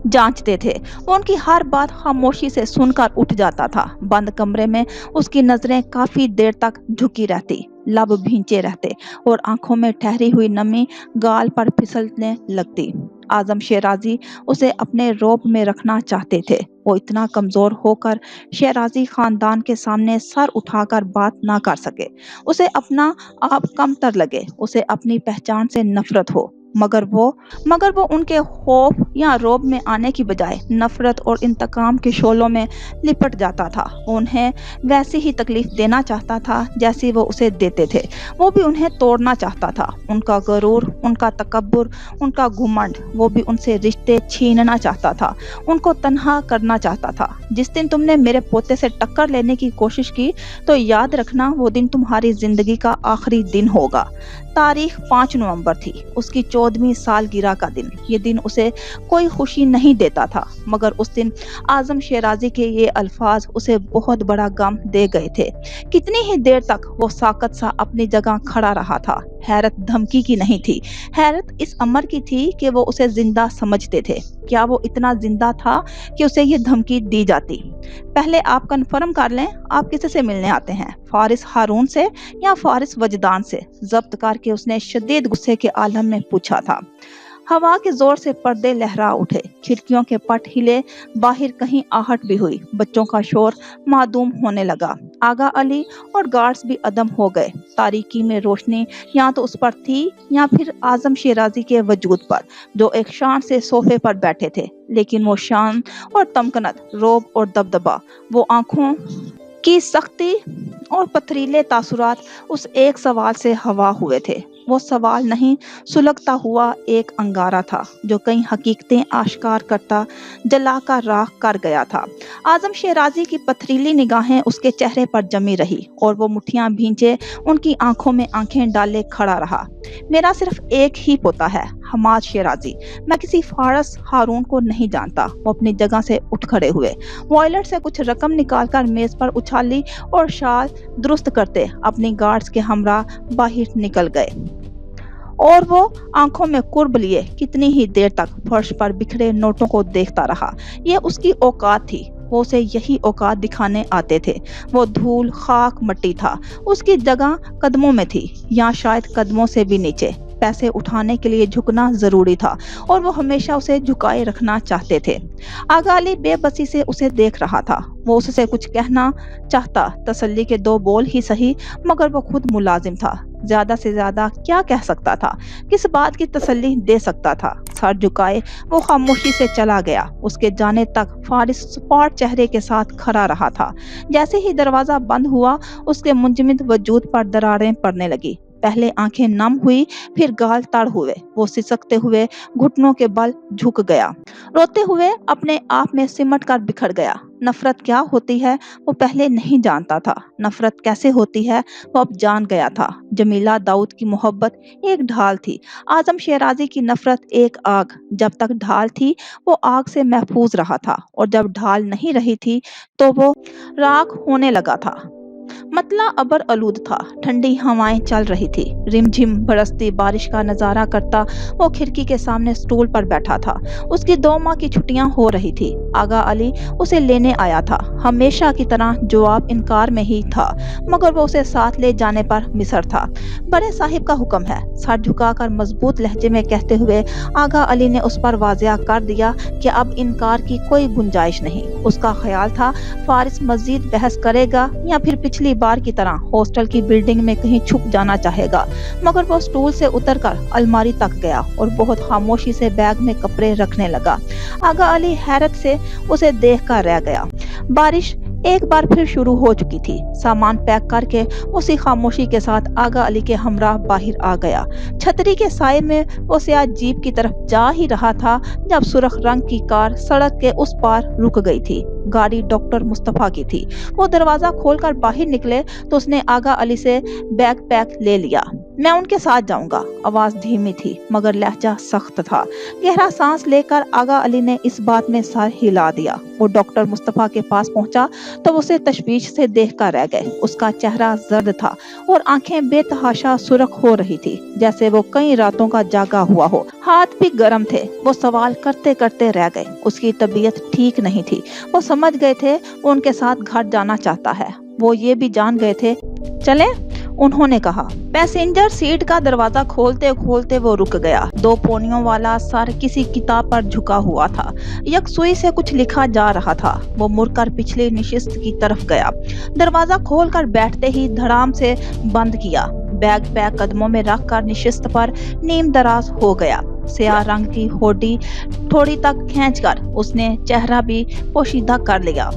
जांचते थे। वो उनकी हर बात खामोशी से सुनकर उठ जाता था। बंद कमरे में उसकी नजरें काफी देर तक झुकी रहती, लब भींचे रहते और आंखों में ठहरी हुई नमी गाल पर फिसलने लगती। आजम शेराजी उसे अपने रौब में रखना चाहते थे। वो इतना कमजोर होकर शेराजी खानदान के सामने सर उठाकर बात ना कर सके, उसे अपना आप कमतर लगे, उसे अपनी पहचान से नफरत हो। मगर वो उनके खौफ या रौब में आने की बजाय नफरत और इंतकाम के शोलों में लिपट जाता था। वो उन्हें वैसी ही तकलीफ देना चाहता था जैसी वो उसे देते थे। वो भी उन्हें तोड़ना चाहता था। उनका गरूर, उनका तकब्बुर, उनका घुमंड, वो भी उनसे रिश्ते छीनना चाहता था, उनको तन्हा करना चाहता था। जिस दिन तुमने मेरे पोते से टक्कर लेने की कोशिश की तो याद रखना वो दिन तुम्हारी जिंदगी का आखिरी दिन होगा। तारीख 5 नवंबर थी, उसकी 14वीं सालगिरह का दिन। ये दिन उसे कोई खुशी नहीं देता था, मगर उस दिन आजम शेराजी के ये अल्फाज उसे बहुत बड़ा गम दे गए थे। कितनी ही देर तक वो साकत सा अपनी जगह खड़ा रहा था। हैरत धमकी की नहीं थी, हैरत इस अमर की थी कि वो उसे जिंदा समझते थे। क्या वो इतना जिंदा था कि उसे ये धमकी दी जाती? पहले आप कन्फर्म कर लें, आप किसी से मिलने आते हैं, फारिस हारून से या फारिस वजदान से? जब्त करके उसने शदीद गुस्से के आलम में पूछा था। हवा के जोर से पर्दे लहरा उठे, खिड़कियों के पट हिले, बाहर कहीं आहट भी हुई, बच्चों का शोर मादूम होने लगा। आगा अली और गार्ड्स भी अदम हो गए। तारीकी में रोशनी या तो उस पर थी या फिर आजम शेराजी के वजूद पर, जो एक शान से सोफे पर बैठे थे। लेकिन वो शान और तमकनत, रोब और दबदबा, वो आंखों की सख्ती और पथरीले तासुरात उस एक सवाल से हवा हुए थे। वो सवाल नहीं, सुलगता हुआ एक अंगारा था जो कई हकीकतें आश्कार करता, जलाकर राख कर गया था। आजम शेराजी की पथरीली निगाहें उसके चेहरे पर जमी रही और वो मुट्ठियां भींचे उनकी आंखों में आंखें डाले खड़ा रहा। मेरा सिर्फ एक ही पोता है, हमाद शेराजी। मैं किसी फारस हारून को नहीं जानता। वो अपनी जगह से उठ खड़े हुए, वॉयलेट से कुछ रकम निकालकर मेज पर उछाली और शाल दुरुस्त करते अपनी गार्ड्स के हमरा बाहर निकल गए। और वो आंखों में कुर्ब लिए कितनी ही देर तक फर्श पर बिखरे नोटों को देखता रहा। ये उसकी औकात थी, वो उसे यही औकात दिखाने आते थे। वो धूल, खाक, मट्टी था, उसकी जगह कदमों में थी या शायद कदमों से भी नीचे। पैसे उठाने के लिए झुकना जरूरी था और वो हमेशा उसे झुकाए रखना चाहते थे। आगाली बेबसी से उसे देख रहा था। वो उससे कुछ कहना चाहता, तसल्ली के 2 बोल ही सही, मगर वो खुद मुलाजिम था। ज्यादा से ज्यादा क्या कह सकता था, किस बात की तसल्ली दे सकता था? सर झुकाए वो खामोशी से चला गया। उसके जाने तक फारिस स्पॉट चेहरे के साथ खड़ा रहा था। जैसे ही दरवाजा बंद हुआ उसके मुंजमद वजूद पर दरारें पड़ने लगी। पहले आंखें नम हुई, फिर गाल तड़ हुए। वो सिसकते हुए घुटनों के बल झुक गया, रोते हुए अपने आप में सिमट कर बिखर गया। नफरत क्या होती है वो पहले नहीं जानता था, नफरत कैसे होती है वो अब जान गया था। जमीला दाऊद की मोहब्बत एक ढाल थी, आजम शेराजी की नफरत एक आग। जब तक ढाल थी वो आग से महफूज रहा था, और जब ढाल नहीं रही थी तो वो राख होने लगा था। मतला अबर आलूद था, ठंडी हवाएं चल रही थी। रिमझिम बरसती बारिश का नजारा करता वो खिड़की के सामने स्टूल पर बैठा था। उसकी 2 माह की छुट्टियां हो रही थी। आगा अली उसे लेने आया था। हमेशा की तरह जवाब इनकार में ही था, मगर वो उसे साथ ले जाने पर मिसर था। बड़े साहिब का हुक्म है, सर झुकाकर मजबूत लहजे में कहते हुए आगा अली ने उस पर वाज़िया कर दिया कि अब इनकार की कोई गुंजाइश नहीं। उसका ख्याल था फारिस मजीद बहस करेगा या फिर पिछली बार की तरह हॉस्टल की बिल्डिंग में कहीं छुप जाना चाहेगा, मगर वो स्टूल से उतरकर अलमारी तक गया और बहुत खामोशी से बैग में कपड़े रखने लगा। आगा अली हैरत से उसे देखकर रह गया। बारिश एक बार फिर शुरू हो चुकी थी। सामान पैक करके उसी खामोशी के साथ आगा अली के हमराह बाहर आ गया। छतरी के साए में वो सियाह जीप की तरफ जा ही रहा था जब सुर्ख रंग की कार सड़क के उस पार रुक गई थी। गाड़ी डॉक्टर मुस्तफा की थी। वो दरवाजा खोलकर बाहर निकले तो उसने आगा अली से बैग पैक ले लिया। मैं उनके साथ जाऊंगा। आवाज धीमी थी मगर लहजा सख्त था। गहरा सांस लेकर आगा अली ने इस बात में सर हिला दिया। वो डॉक्टर मुस्तफा के पास पहुंचा तो उसे तशवीश से देखकर रह गए। उसका चेहरा जर्द था और आंखें बेतहाशा सुर्ख हो रही थी जैसे वो कई रातों का जागा हुआ हो। हाथ भी गर्म थे। वो सवाल करते करते रह गए। उसकी तबीयत ठीक नहीं थी। वो समझ गए थे वो उनके साथ घर जाना चाहता है। वो ये भी जान गए थे। चले, उन्होंने कहा। पैसेंजर सीट का दरवाजा खोलते खोलते वो रुक गया। 2 पोनियों वाला सर किसी किताब पर झुका हुआ था। यकसुई से कुछ लिखा जा रहा था। वो मुड़कर पिछली नशिस्त की तरफ गया। दरवाजा खोलकर बैठते ही धड़ाम से बंद किया। बैग पैक कदमों में रखकर नशिस्त पर नीम दराज हो गया। स्याह रंग की होडी थोड़ी तक खींचकर उसने चेहरा भी पोशीदा कर लिया।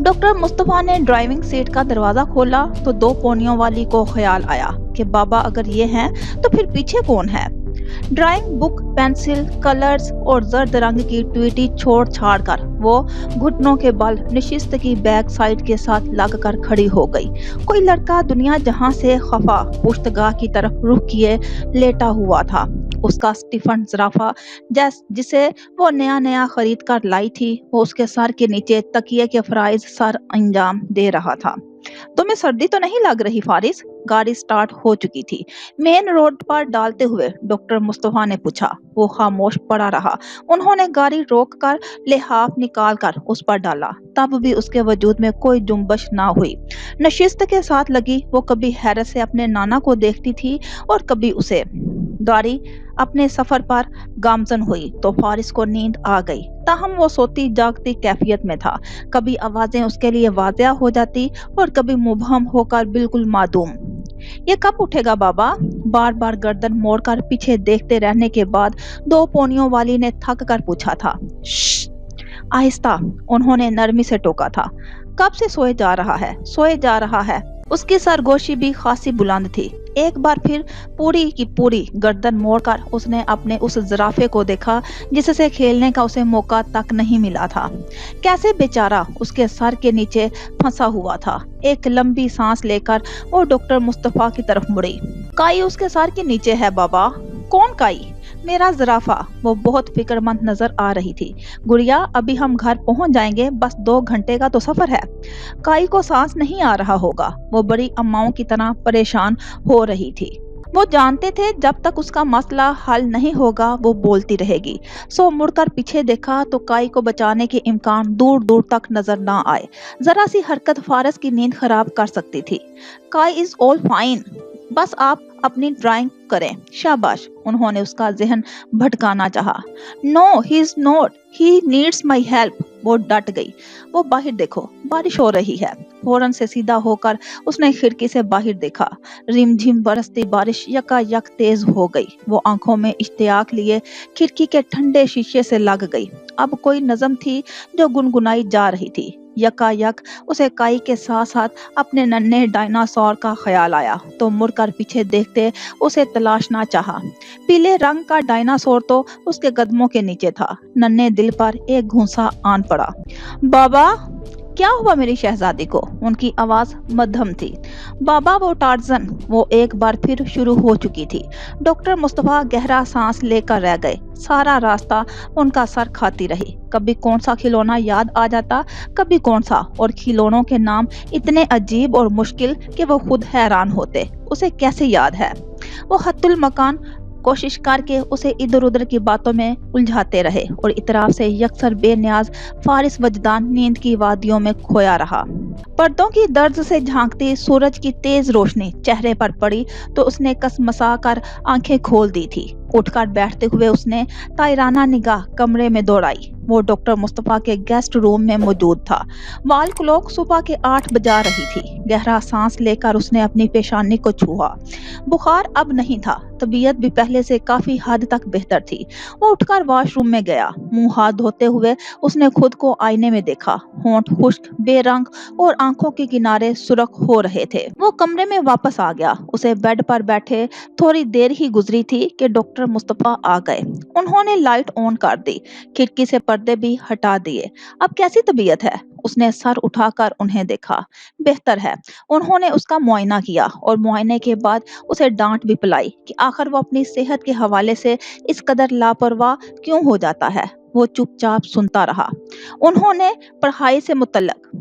डॉक्टर मुस्तफा ने ड्राइविंग सीट का दरवाजा खोला तो 2 पोनियों वाली को ख्याल आया कि बाबा अगर ये हैं तो फिर पीछे कौन है। ड्राइंग बुक, पेंसिल, कलर्स और जर्द रंग की ट्वीटी छोड़ छाड़ कर वो घुटनों के बल नशिस्त की बैक साइड के साथ लगकर खड़ी हो गई। कोई लड़का दुनिया जहां से खफा पुश्तगाह की तरफ रुख किए लेटा हुआ था। उसका स्टीफन ज़राफा जिसे वो नया नया खरीद कर लाई थी वो उसके सर के नीचे तकिए के फराइज सर अंजाम दे रहा था। तुम्हें सर्दी तो नहीं लग रही फारिस? गाड़ी स्टार्ट हो चुकी थी। मेन रोड पर डालते हुए डॉक्टर मुस्तफा ने पूछा। वो खामोश पड़ा रहा। उन्होंने गाड़ी रोककर लिहाफ निकालकर उस पर डाला। तब भी उसके वजूद में कोई जुम्बश ना हुई। नशिस्त के साथ लगी वो कभी हैरत से अपने नाना को देखती थी और कभी उसे। गाड़ी अपने सफर पर गामजन हुई तो फारिस को नींद आ गई। ताहम वो सोती जागती कैफियत में था। कभी आवाजें उसके लिए वाज़िया हो जाती और कभी मुबहम होकर बिल्कुल मादूम। ये कब उठेगा बाबा? बार बार गर्दन मोड़कर पीछे देखते रहने के बाद 2 पोनियों वाली ने थक कर पूछा था। आहिस्ता, उन्होंने नरमी से टोका था। कब से सोए जा रहा है, सोए जा रहा है। उसकी सरगोशी भी खासी बुलंद थी। एक बार फिर पूरी की पूरी गर्दन मोड़कर उसने अपने उस ज़राफे को देखा जिससे खेलने का उसे मौका तक नहीं मिला था। कैसे बेचारा उसके सर के नीचे फंसा हुआ था। एक लंबी सांस लेकर वो डॉक्टर मुस्तफा की तरफ मुड़ी। काई उसके सर के नीचे है बाबा। कौन काई? मेरा ज़राफा। वो बहुत फिक्रमंद नजर आ रही थी। गुड़िया, अभी हम घर पहुंच जाएंगे, बस 2 घंटे का तो सफर है। काई को सांस नहीं आ रहा होगा। वो बड़ी अम्माओं की तरह परेशान हो रही थी। वो जानते थे जब तक उसका मसला हल नहीं होगा वो बोलती रहेगी। सो मुड़कर पीछे देखा तो काई को बचाने के इम्कान दूर दूर तक नजर ना आए। जरा सी हरकत फारिस की नींद खराब कर सकती थी। काई इज ऑल फाइन, बस आप अपनी ड्राइंग करें। शाबाश, उन्होंने उसका जहन भटकाना चाहा। No, he is not, he needs my help. वो डट गई। वो बाहर देखो, बारिश हो रही है। फौरन से सीधा होकर उसने खिड़की से बाहर देखा। रिमझिम बरसती बारिश यकायक तेज हो गई। वो आंखों में इश्तियाक लिए खिड़की के ठंडे शीशे से लग गई। अब कोई नज़म थी जो गुनगुनाई जा रही थी। यकायक उसे काई के साथ साथ अपने नन्हे डायनासोर का ख्याल आया तो मुड़कर पीछे देखते उसे तलाशना चाहा। पीले रंग का डायनासोर तो उसके कदमों के नीचे था। नन्हे दिल पर एक घूंसा आन पड़ा। बाबा, क्या हुआ मेरी शहजादी को? उनकी आवाज मध्यम थी। बाबा, वो टार्जन। वो एक बार फिर शुरू हो चुकी थी। डॉक्टर मुस्तफा गहरा सांस लेकर रह गए। सारा रास्ता उनका सर खाती रही। कभी कौन सा खिलौना याद आ जाता, कभी कौन सा, और खिलौनों के नाम इतने अजीब और मुश्किल कि वो खुद हैरान होते। उसे कैसे याद है? वो हत्तुल मकान कोशिश करके उसे इधर उधर की बातों में उलझाते रहे और इतराफ से यकसर बेनियाज फारिस वजदान नींद की वादियों में खोया रहा। पर्दों की दर्द से झांकती सूरज की तेज रोशनी चेहरे पर पड़ी तो उसने कसमसा कर आंखें खोल दी थी। उठकर बैठते हुए उसने तायराना निगाह कमरे में दौड़ाई। वो डॉक्टर मुस्तफा के गेस्ट रूम में मौजूद था। वाल क्लॉक सुबह के 8 बजा रही थी। गहरा सांस लेकर उसने अपनी पेशानी को छुआ। बुखार अब नहीं था, तबीयत भी पहले से काफी हद तक बेहतर थी। वो उठकर वॉशरूम में गया। मुंह हाथ धोते हुए उसने खुद को आईने में देखा। होंठ खुश्क, बेरंग और आंखों के किनारे सुर्ख हो रहे थे। वो कमरे में वापस आ गया। उसे बेड पर बैठे थोड़ी देर ही गुजरी थी कि डॉक्टर मुस्तफा आ गए। उन्होंने लाइट ऑन कर दी, खिड़की से पर्दे भी हटा दिए। अब कैसी तबीयत है? उसने सर उठाकर उन्हें देखा। बेहतर है। उन्होंने उसका मुआयना किया और मुआयने के बाद उसे डांट भी पिलाई कि आखिर वो अपनी सेहत के हवाले से इस कदर लापरवाह क्यों हो जाता है। वो चुपचाप सुनता रहा। उन्होंने पढ़ाई से मुतल्लक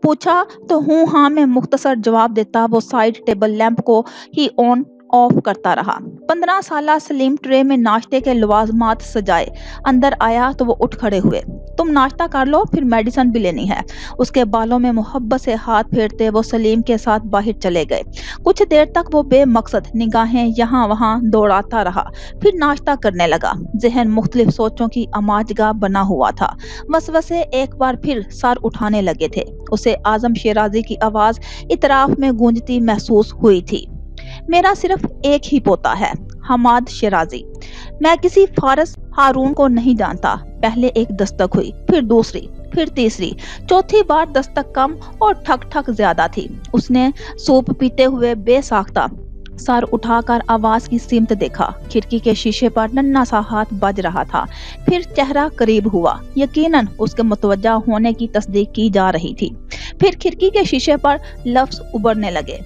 पूछा तो हूँ हाँ में मुख्तसर जवाब देता वो साइड टेबल लैंप को ही ऑन ऑफ करता रहा। 15 साला सलीम ट्रे में नाश्ते के लवाजमात सजाए अंदर आया तो वो उठ खड़े हुए। तुम नाश्ता कर लो, फिर मेडिसिन भी लेनी है। उसके बालों में मोहब्बत से हाथ फेरते वो सलीम के साथ बाहर चले गए। कुछ देर तक वो बेमकसद निगाहें यहाँ वहाँ दौड़ाता रहा, फिर नाश्ता करने लगा। जहन मुख्तलिफ सोचों की अमाजगाह बना हुआ था। वसवसे एक बार फिर सर उठाने लगे थे। उसे आजम शेराजी की आवाज इतराफ में गूंजती महसूस हुई थी। मेरा सिर्फ एक ही पोता है, हमाद शेराजी। मैं किसी फारस हारून को नहीं जानता। पहले एक दस्तक हुई, फिर दूसरी, फिर तीसरी, चौथी बार दस्तक कम और ठक ठक ज्यादा थी। उसने सूप पीते हुए बेसाख्ता सर उठाकर आवाज की सिमत देखा। खिड़की के शीशे पर नन्हा सा हाथ बज रहा था। फिर चेहरा करीब हुआ। यकीनन उसके मुतवज्जा होने की तस्दीक की जा रही थी। फिर खिड़की के शीशे पर लफ्ज उभरने लगे,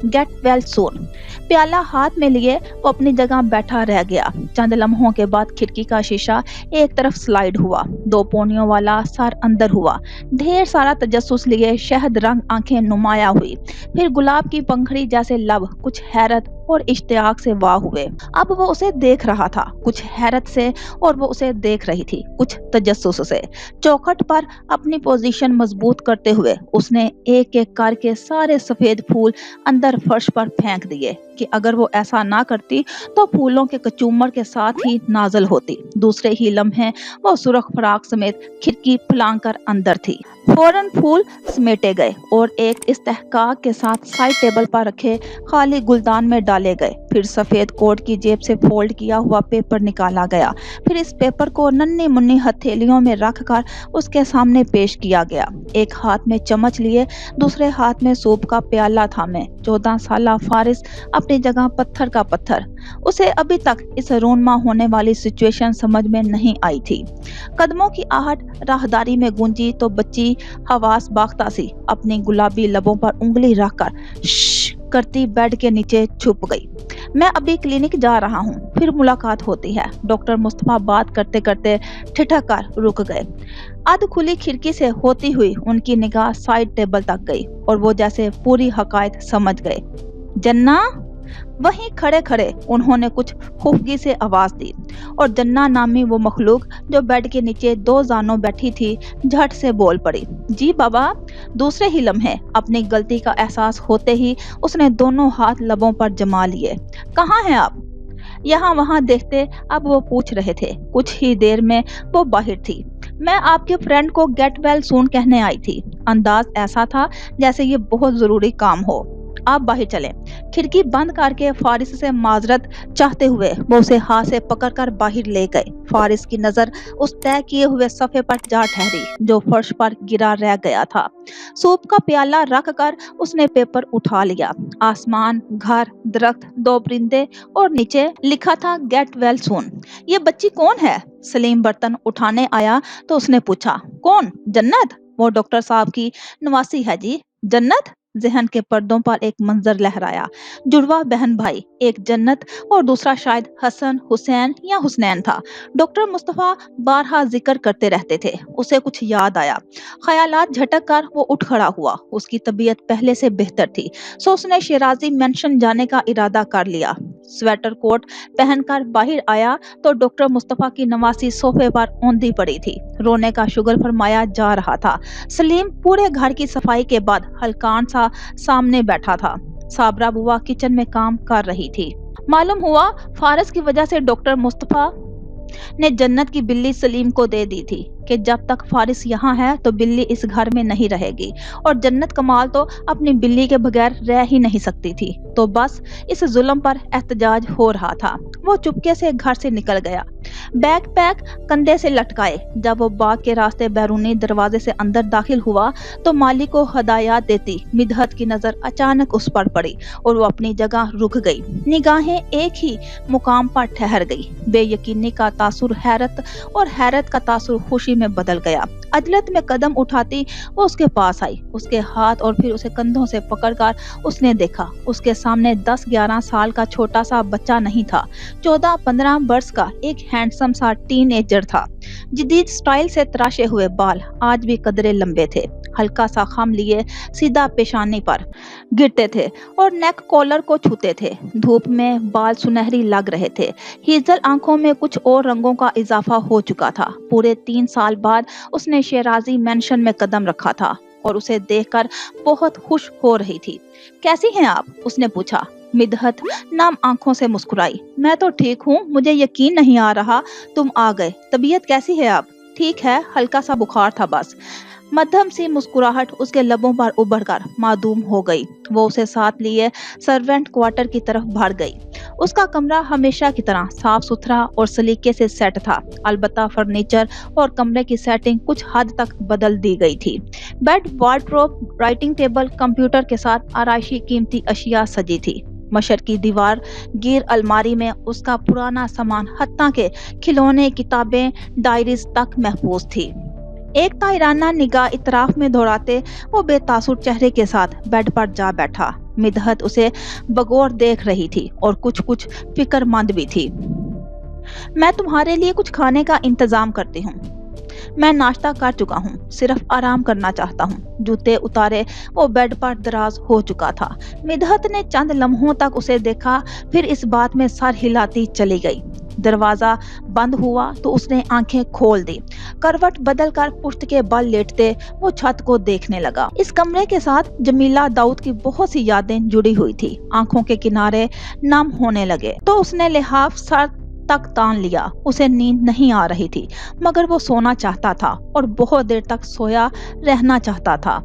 गेट वेल सून। प्याला हाथ में लिए वो अपनी जगह बैठा रह गया। चंद लम्हों के बाद खिड़की का शीशा एक तरफ स्लाइड हुआ। 2 पौनियों वाला सर अंदर हुआ। ढेर सारा तजस्सुस लिए शहद रंग आंखें नुमाया हुई। फिर गुलाब की पंखड़ी जैसे लब कुछ हैरत और इश्तियाक से वाह हुए। अब वो उसे देख रहा था, कुछ हैरत से, और वो उसे देख रही थी, कुछ तजस्सुस से। चौखट पर अपनी पोजीशन मजबूत करते हुए उसने एक एक करके सारे सफेद फूल अंदर फर्श पर फेंक दिए कि अगर वो ऐसा ना करती तो फूलों के कचूमर के साथ ही नाजल होती। दूसरे ही लम्हे वो सुरख फराक समेत खिड़की फलांग कर अंदर थी। फौरन फूल समेटे गए और एक इस्तेहकाक के साथ साइड टेबल पर रखे खाली गुलदान में डाले गए। फिर सफेद कोट की जेब से फोल्ड किया हुआ पेपर निकाला गया। फिर इस पेपर को नन्ही मुन्नी हथेलियों में रखकर उसके सामने पेश किया गया। एक हाथ में चम्मच लिए, दूसरे हाथ में सूप का प्याला थामे 14 साला फारिस अपनी जगह पत्थर का पत्थर। उसे अभी तक इस रूनमा होने वाली सिचुएशन समझ में नहीं आई थी। कदमों की आहट राहदारी में गूंजी तो बच्ची हवास बाख्ता सी अपनी गुलाबी लबों पर उंगली रखकर श्श करती बेड के नीचे छुप गई। मैं अभी क्लिनिक जा रहा हूँ, फिर मुलाकात होती है। डॉक्टर मुस्तफा बात करते करते ठिठक कर रुक गए। अध खुली खिड़की से होती हुई उनकी निगाह साइड टेबल तक गई और वो जैसे पूरी हकायत समझ गए। जन्ना, वहीं खड़े खड़े उन्होंने कुछ खुफगी से आवाज दी और जन्ना नामी वो मखलूक जो बेड के नीचे 2 जानों बैठी थी झट से बोल पड़ी, जी बाबा। दूसरे ही लम्हे अपनी गलती का एहसास होते ही उसने दोनों हाथ लबों पर जमा लिए। कहाँ हैं आप? यहाँ वहाँ देखते अब वो पूछ रहे थे। कुछ ही देर में वो बाहर थी। मैं आपके फ्रेंड को गेट वेल सून कहने आई थी। अंदाज ऐसा था जैसे ये बहुत जरूरी काम हो। आप बाहर चलें। खिड़की बंद करके फारिस से माजरत चाहते हुए वो उसे हाथ से पकड़कर बाहर ले गए। फारिस की नजर उस तय किए हुए सफे पर जा ठहरी जो फर्श पर गिरा रह गया था। सूप का प्याला रख कर उसने पेपर उठा लिया। आसमान, घर, दरख्त, 2 परिंदे और नीचे लिखा था गेट वेल सून। ये बच्ची कौन है? सलीम बर्तन उठाने आया तो उसने पूछा, कौन? जन्नत। वो डॉक्टर साहब की नवासी है जी। जन्नत? जहन के पर्दों पर एक मंजर लहराया। जुड़वा बहन भाई, एक जन्नत और दूसरा शायद हसन, हुसैन या हुसनैन था। डॉक्टर मुस्तफा बारहा जिक्र करते रहते थे। उसे कुछ याद आया। ख्यालात झटक कर वो उठ खड़ा हुआ। उसकी तबीयत पहले से बेहतर थी, सो उसने शेराजी मेंशन जाने का इरादा कर लिया। स्वेटर कोट पहनकर बाहर आया तो डॉक्टर मुस्तफा की नवासी सोफे पर औंधी पड़ी थी। रोने का शुगर फरमाया जा रहा था। सलीम पूरे घर की सफाई के बाद हलकान सा सामने बैठा था। साबरा बुआ किचन में काम कर रही थी। मालूम हुआ फारस की वजह से डॉक्टर मुस्तफा ने जन्नत की बिल्ली सलीम को दे दी थी कि जब तक फारिस यहाँ है तो बिल्ली इस घर में नहीं रहेगी, और जन्नत कमाल तो अपनी बिल्ली के बगैर रह ही नहीं सकती थी। तो बस इस जुल्म पर एहतजाज हो रहा था। वो चुपके से घर से निकल गया, बैग पैक कंधे से लटकाए। जब वो बाग के रास्ते बैरूनी दरवाजे से अंदर दाखिल हुआ तो माली को हदायत देती मिदहत की नजर अचानक उस पर पड़ी और वो अपनी जगह रुक गई। निगाहें एक ही मुकाम पर ठहर गई। बेयकीनी का तासुर हैरत और हैरत का तासुर खुशी में बदल गया। अजलत में कदम उठाती वो उसके पास आई, उसके हाथ और फिर उसे कंधों से पकड़कर उसने देखा। उसके सामने 10-11 साल का छोटा सा बच्चा नहीं था, 14-15 वर्ष का एक हैंडसम सा टीनएजर था। जदीद स्टाइल से तराशे हुए बाल आज भी कदरे लंबे थे, हल्का सा खम लिए सीधा पेशानी पर गिरते थे और नेक कॉलर को छूते थे। धूप में बाल सुनहरी लग रहे थे। हिजल आंखों में कुछ और रंगों का इजाफा हो चुका था। पूरे 3 साल बाद उसने शेराजी मेंशन में कदम रखा था और उसे देखकर बहुत खुश हो रही थी। कैसी हैं आप? उसने पूछा। मिदहत नाम आंखों से मुस्कुराई। मैं तो ठीक हूँ, मुझे यकीन नहीं आ रहा तुम आ गए। तबीयत कैसी है आप? ठीक है, हल्का सा बुखार था बस। मध्यम सी मुस्कुराहट उसके लबों पर उभरकर मादूम हो गई। वो उसे साथ लिए सर्वेंट क्वार्टर की तरफ भाग गई। उसका कमरा हमेशा की तरह साफ सुथरा और सलीके से सेट था। अलबत्ता फर्नीचर और कमरे की सेटिंग कुछ हद तक बदल दी गई थी। Bed, wardrobe, writing table, computer के साथ आराइशी कीमती अशिया सजी थी। मशर की दीवार गिर अलमारी में उसका पुराना सामान, हत्ता के खिलौने, किताबें, डायरीज तक महफूज थी। एक तायराना निगाह इतराफ में दौड़ाते वो बेतासुर चेहरे के साथ बेड पर जा बैठा। मिदहत उसे बगौर देख रही थी और कुछ फिक्रमंद भी थी। मैं तुम्हारे लिए कुछ खाने का इंतजाम करती हूँ। मैं नाश्ता कर चुका हूँ, सिर्फ आराम करना चाहता हूँ। जूते उतारे वो बेड पर दराज हो चुका था। मिदहत ने चंद लम्हों तक उसे देखा, फिर इस बात में सर हिलाती चली गई। दरवाजा बंद हुआ तो उसने आंखें खोल दी। करवट बदलकर पुश्त के बल लेटते वो छत को देखने लगा। इस कमरे के साथ जमीला दाऊद की बहुत सी यादें जुड़ी हुई थी। आंखों के किनारे नम होने लगे तो उसने लिहाफ सर तक तान लिया। उसे नींद नहीं आ रही थी, मगर वो सोना चाहता था और बहुत देर तक सोया रहना चाहता था।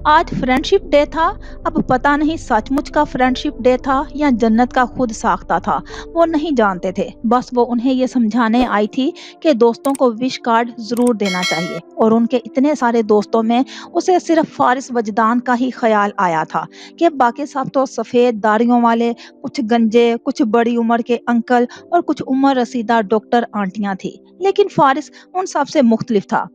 आज फ्रेंडशिप डे था। अब पता नहीं सचमुच का फ्रेंडशिप डे था या जन्नत का खुद साख्ता था, वो नहीं जानते थे। बस वो उन्हें ये समझाने आई थी कि दोस्तों को विश कार्ड जरूर देना चाहिए, और उनके इतने सारे दोस्तों में उसे सिर्फ फारिस वजदान का ही ख्याल आया था कि बाकी सब तो सफेद दाढ़ियों वाले, कुछ गंजे, कुछ बड़ी उम्र के अंकल और कुछ उम्र रसीदा डॉक्टर आंटियां थी। लेकिन फारिस उन सब से मुख्तलिफ था।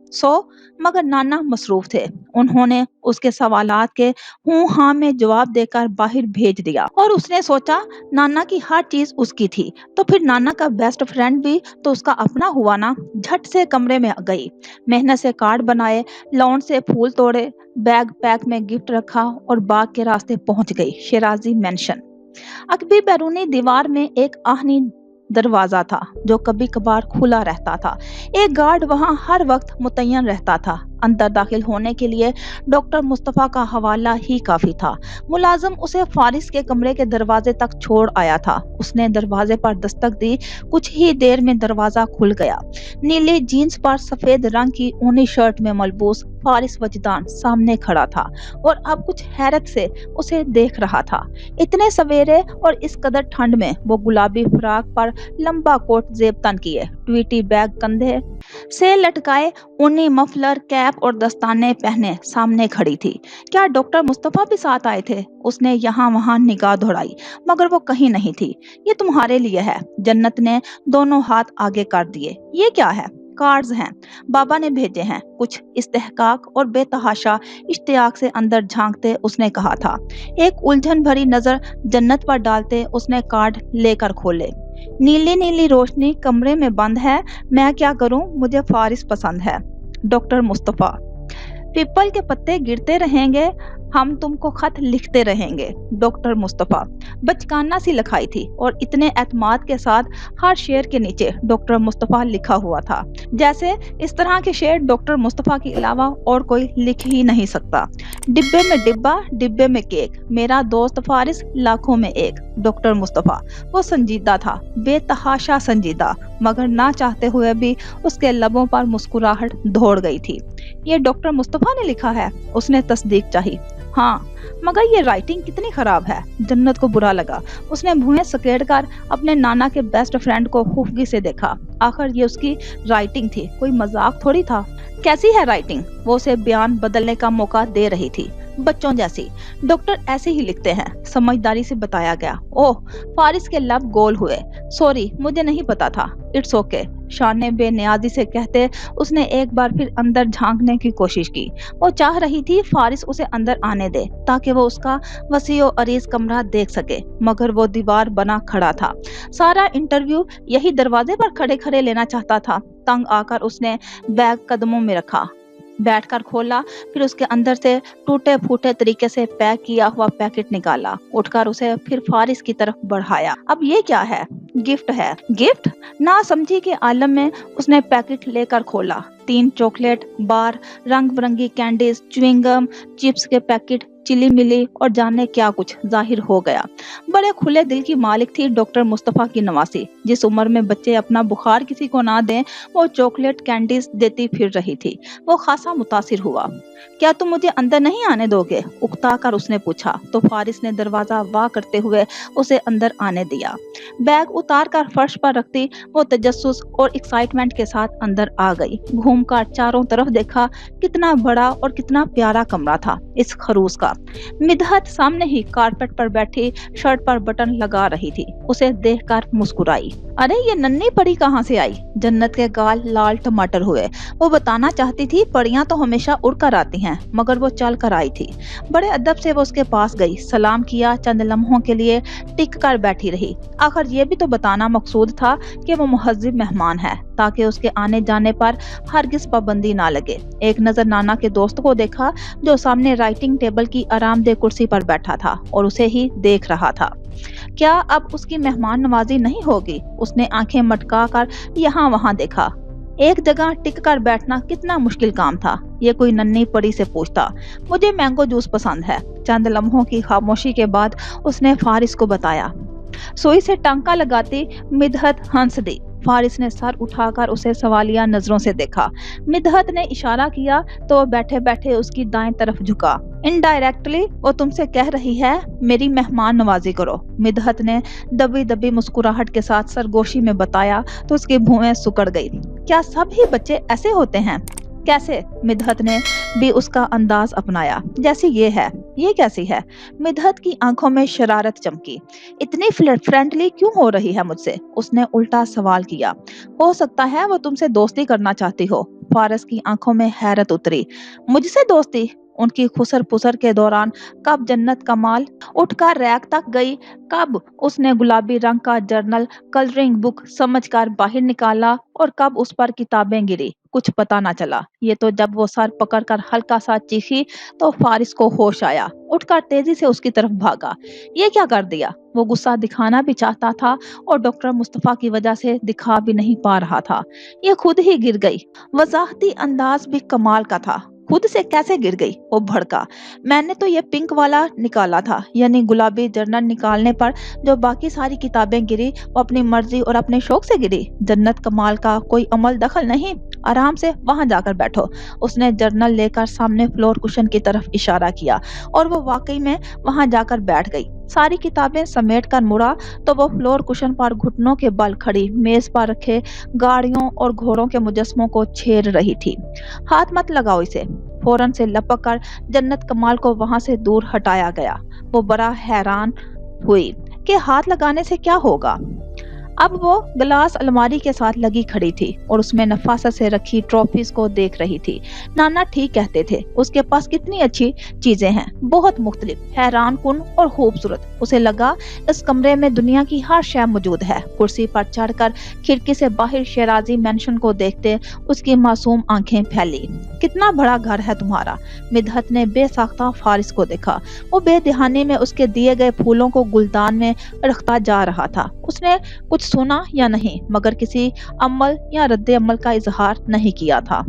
मगर नाना मसरूफ थे। उन्होंने उसके सवालात के हूँ हाँ में जवाब देकर बाहर भेज दिया, और उसने सोचा नाना की हर चीज उसकी थी तो फिर नाना का बेस्ट फ्रेंड भी तो उसका अपना हुआ ना। झट से कमरे में गई, मेहनत से कार्ड बनाए, लॉन से फूल तोड़े, बैग पैक में गिफ्ट रखा और बाग के रास्ते पहुंच गई शेराजी मेंशन। अकबी बैरूनी दीवार में एक आहनी दरवाजा था जो कभी कभार खुला रहता था। एक गार्ड वहां हर वक्त मुतय्यन रहता था। अंदर दाखिल होने के लिए डॉक्टर मुस्तफा का हवाला ही काफी था। मुलाजिम उसे फारिस के कमरे के दरवाजे तक छोड़ आया था। उसने दरवाजे पर दस्तक दी। कुछ ही देर में दरवाजा खुल गया। नीली जीन्स पर सफेद रंग की ऊनी शर्ट में मलबूस फारिस वजदान सामने खड़ा था और अब कुछ हैरत से उसे देख रहा था। इतने सवेरे और इस कदर ठंड में वो गुलाबी फ्राक पर लंबा कोट जेब तन किए, ट्वीटी बैग कंधे से लटकाए, ऊनी मफलर, कैप और दस्ताने पहने सामने खड़ी थी। क्या डॉक्टर मुस्तफा भी साथ आए थे? उसने यहाँ वहां निगाह दौड़ाई, मगर वो कहीं नहीं थी। ये तुम्हारे लिए है। जन्नत ने दोनों हाथ आगे कर दिए। ये क्या है? कार्ड्स हैं, बाबा ने भेजे हैं। कुछ इस्तेहकाक और बेतहाशा इश्तियाक से अंदर झांकते उसने कहा था। एक उलझन भरी नजर जन्नत पर डालते उसने कार्ड लेकर खोले। नीली नीली रोशनी कमरे में बंद है। मैं क्या करूं? मुझे फारिस पसंद है। डॉक्टर मुस्तफा। पीपल के पत्ते गिरते रहेंगे, हम तुमको खत लिखते रहेंगे, डॉक्टर मुस्तफा। बचकाना सी लिखाई थी और इतने एतमाद के साथ हर शेर के नीचे डॉक्टर मुस्तफा लिखा हुआ था, जैसे इस तरह के शेर डॉक्टर मुस्तफा के अलावा और कोई लिख ही नहीं सकता। डिब्बे में डिब्बा, डिब्बे में केक, मेरा दोस्त फारिस लाखों में एक, डॉक्टर मुस्तफा। वो संजीदा था, बेतहाशा संजीदा, मगर ना चाहते हुए भी उसके लबों पर मुस्कुराहट दौड़ गई थी। ये डॉक्टर मुस्तफा ने लिखा है, उसने तस्दीक चाही। हाँ, मगर ये राइटिंग कितनी खराब है। जन्नत को बुरा लगा। उसने भुएं सकेट कर अपने नाना के बेस्ट फ्रेंड को खुफगी से देखा। आखिर ये उसकी राइटिंग थी, कोई मजाक थोड़ी था। कैसी है राइटिंग? वो उसे बयान बदलने का मौका दे रही थी। बच्चों जैसी। डॉक्टर ऐसे ही लिखते हैं, समझदारी से बताया गया। ओह, फारिस के लब गोल हुए। सॉरी, मुझे नहीं पता था। इट्स ओके, शान बेनियाजी से कहते उसने एक बार फिर अंदर झांकने की कोशिश की। वो चाह रही थी फारिस उसे अंदर आने दे ताकि वो उसका वसीओ अरीज कमरा देख सके, मगर वो दीवार बना खड़ा था। सारा इंटरव्यू यही दरवाजे पर खड़े खड़े लेना चाहता था। तंग आकर उसने बैग कदमों में रखा, बैठकर खोला, फिर उसके अंदर से टूटे फूटे तरीके से पैक किया हुआ पैकेट निकाला, उठकर उसे फिर फारिस की तरफ बढ़ाया। अब ये क्या है? गिफ्ट है। गिफ्ट? ना समझी के आलम में उसने पैकेट लेकर खोला। 3 चॉकलेट बार, रंग बिरंगी कैंडीज, च्युइंगम, चिप्स के पैकेट, चिली मिली और जाने क्या कुछ जाहिर हो गया। बड़े खुले दिल की मालिक थी डॉक्टर मुस्तफा की नवासी। जिस उम्र में बच्चे अपना बुखार किसी को ना दें, वो चॉकलेट कैंडीज देती फिर रही थी। वो खासा मुतासिर हुआ। क्या तुम मुझे अंदर नहीं आने दोगे? उकता कर उसने पूछा, तो फारिस ने दरवाजा वाह करते हुए उसे अंदर आने दिया। बैग उतार कर फर्श पर रखती वो तजस्सुस और एक्साइटमेंट के साथ अंदर आ गई। घूमकर चारों तरफ देखा, कितना बड़ा और कितना प्यारा कमरा था इस खरूस का। मिदहत सामने ही कारपेट पर बैठी शर्ट पर बटन लगा रही थी। उसे देखकर मुस्कुराई। अरे, ये नन्ही परी कहाँ से आई? जन्नत के गाल लाल टमाटर हुए। वो बताना चाहती थी परियां तो हमेशा उड़कर आती हैं, मगर वो चल कर आई थी। बड़े अदब से वो उसके पास गई, सलाम किया, चंद लम्हों के लिए टिक कर बैठी रही। आखिर ये भी तो बताना मकसूद था कि वो मुहज्जिब मेहमान है, ताकि उसके आने जाने पर हरगिज पाबंदी ना लगे। एक नजर नाना के दोस्त को देखा, जो सामने राइटिंग टेबल की आरामदेह कुर्सी पर बैठा था और उसे ही देख रहा था। क्या अब उसकी मेहमान नवाजी नहीं होगी? उसने आंखें मटका कर यहाँ वहां देखा। एक जगह टिक कर बैठना कितना मुश्किल काम था। ये कोई नन्ही परी से पूछता, मुझे मैंगो जूस पसंद है। चंद लम्हों की खामोशी के बाद उसने फारिस को बताया। सुई से टांका लगाती मिदहत हंस दी। फारिस ने सर उठाकर उसे सवालिया नजरों से देखा। मिदहत ने इशारा किया तो वो बैठे बैठे उसकी दाएं तरफ झुका। इनडायरेक्टली वो तुमसे कह रही है मेरी मेहमान नवाजी करो। मिदहत ने दबी दबी मुस्कुराहट के साथ सरगोशी में बताया तो उसकी भुएं सुकड़ गई। क्या सब ही बच्चे ऐसे होते हैं? कैसे? मिदहत ने भी उसका अंदाज अपनाया। जैसी ये है। ये कैसी है? मिदहत की आंखों में शरारत चमकी। इतनी फ्रेंडली क्यों हो रही है मुझसे? उसने उल्टा सवाल किया। हो सकता है वो तुमसे दोस्ती करना चाहती हो। फारिस की आंखों में हैरत उतरी। मुझसे दोस्ती? उनकी खुसर पुसर के दौरान कब जन्नत कमाल उठकर रैक तक गई, कब उसने गुलाबी रंग का जर्नल कलरिंग बुक समझकर बाहर निकाला और कब उस पर किताबें गिरी, कुछ पता ना चला। ये तो जब वो सर पकड़कर हल्का सा चीखी तो फारिस को होश आया। उठकर तेजी से उसकी तरफ भागा। ये क्या कर दिया? वो गुस्सा दिखाना भी चाहता था और डॉक्टर मुस्तफा की वजह से दिखा भी नहीं पा रहा था। ये खुद ही गिर गई। वजाहती अंदाज भी कमाल का था। खुद से कैसे गिर गई? वो भड़का। मैंने तो ये पिंक वाला निकाला था। यानी गुलाबी जर्नल निकालने पर जो बाकी सारी किताबें गिरी वो अपनी मर्जी और अपने शौक से गिरी। जन्नत कमाल का कोई अमल दखल नहीं। आराम से वहां जाकर बैठो। उसने जर्नल लेकर सामने फ्लोर कुशन की तरफ इशारा किया और वो वाकई में वहां जाकर बैठ गई। सारी किताबें समेट कर मुड़ा तो वो फ्लोर कुशन पर घुटनों के बल खड़ी मेज पर रखे गाड़ियों और घोड़ों के मुजस्मों को छेड़ रही थी। हाथ मत लगाओ इसे। फौरन से लपक कर जन्नत कमाल को वहां से दूर हटाया गया। वो बड़ा हैरान हुई कि हाथ लगाने से क्या होगा। अब वो ग्लास अलमारी के साथ लगी खड़ी थी और उसमें नफासत से रखी ट्रॉफीज को देख रही थी। नाना ठीक कहते थे, उसके पास कितनी अच्छी चीजें हैं, बहुत मुख्तलिफ, हैरान कुन और खूबसूरत। उसे लगा इस कमरे में दुनिया की हर शय मौजूद है। कुर्सी पर चढ़कर खिड़की से बाहर शेराजी मैंशन को देखते उसकी मासूम आंखें फैली। कितना बड़ा घर है तुम्हारा। मिदहत ने बेसाख्ता फारिस को देखा। वो बेदहानी में उसके दिए गए फूलों को गुलदान में रखता जा रहा था। उसने कुछ सुना या नहीं, मगर किसी अमल या रद्द अमल का इजहार नहीं किया था।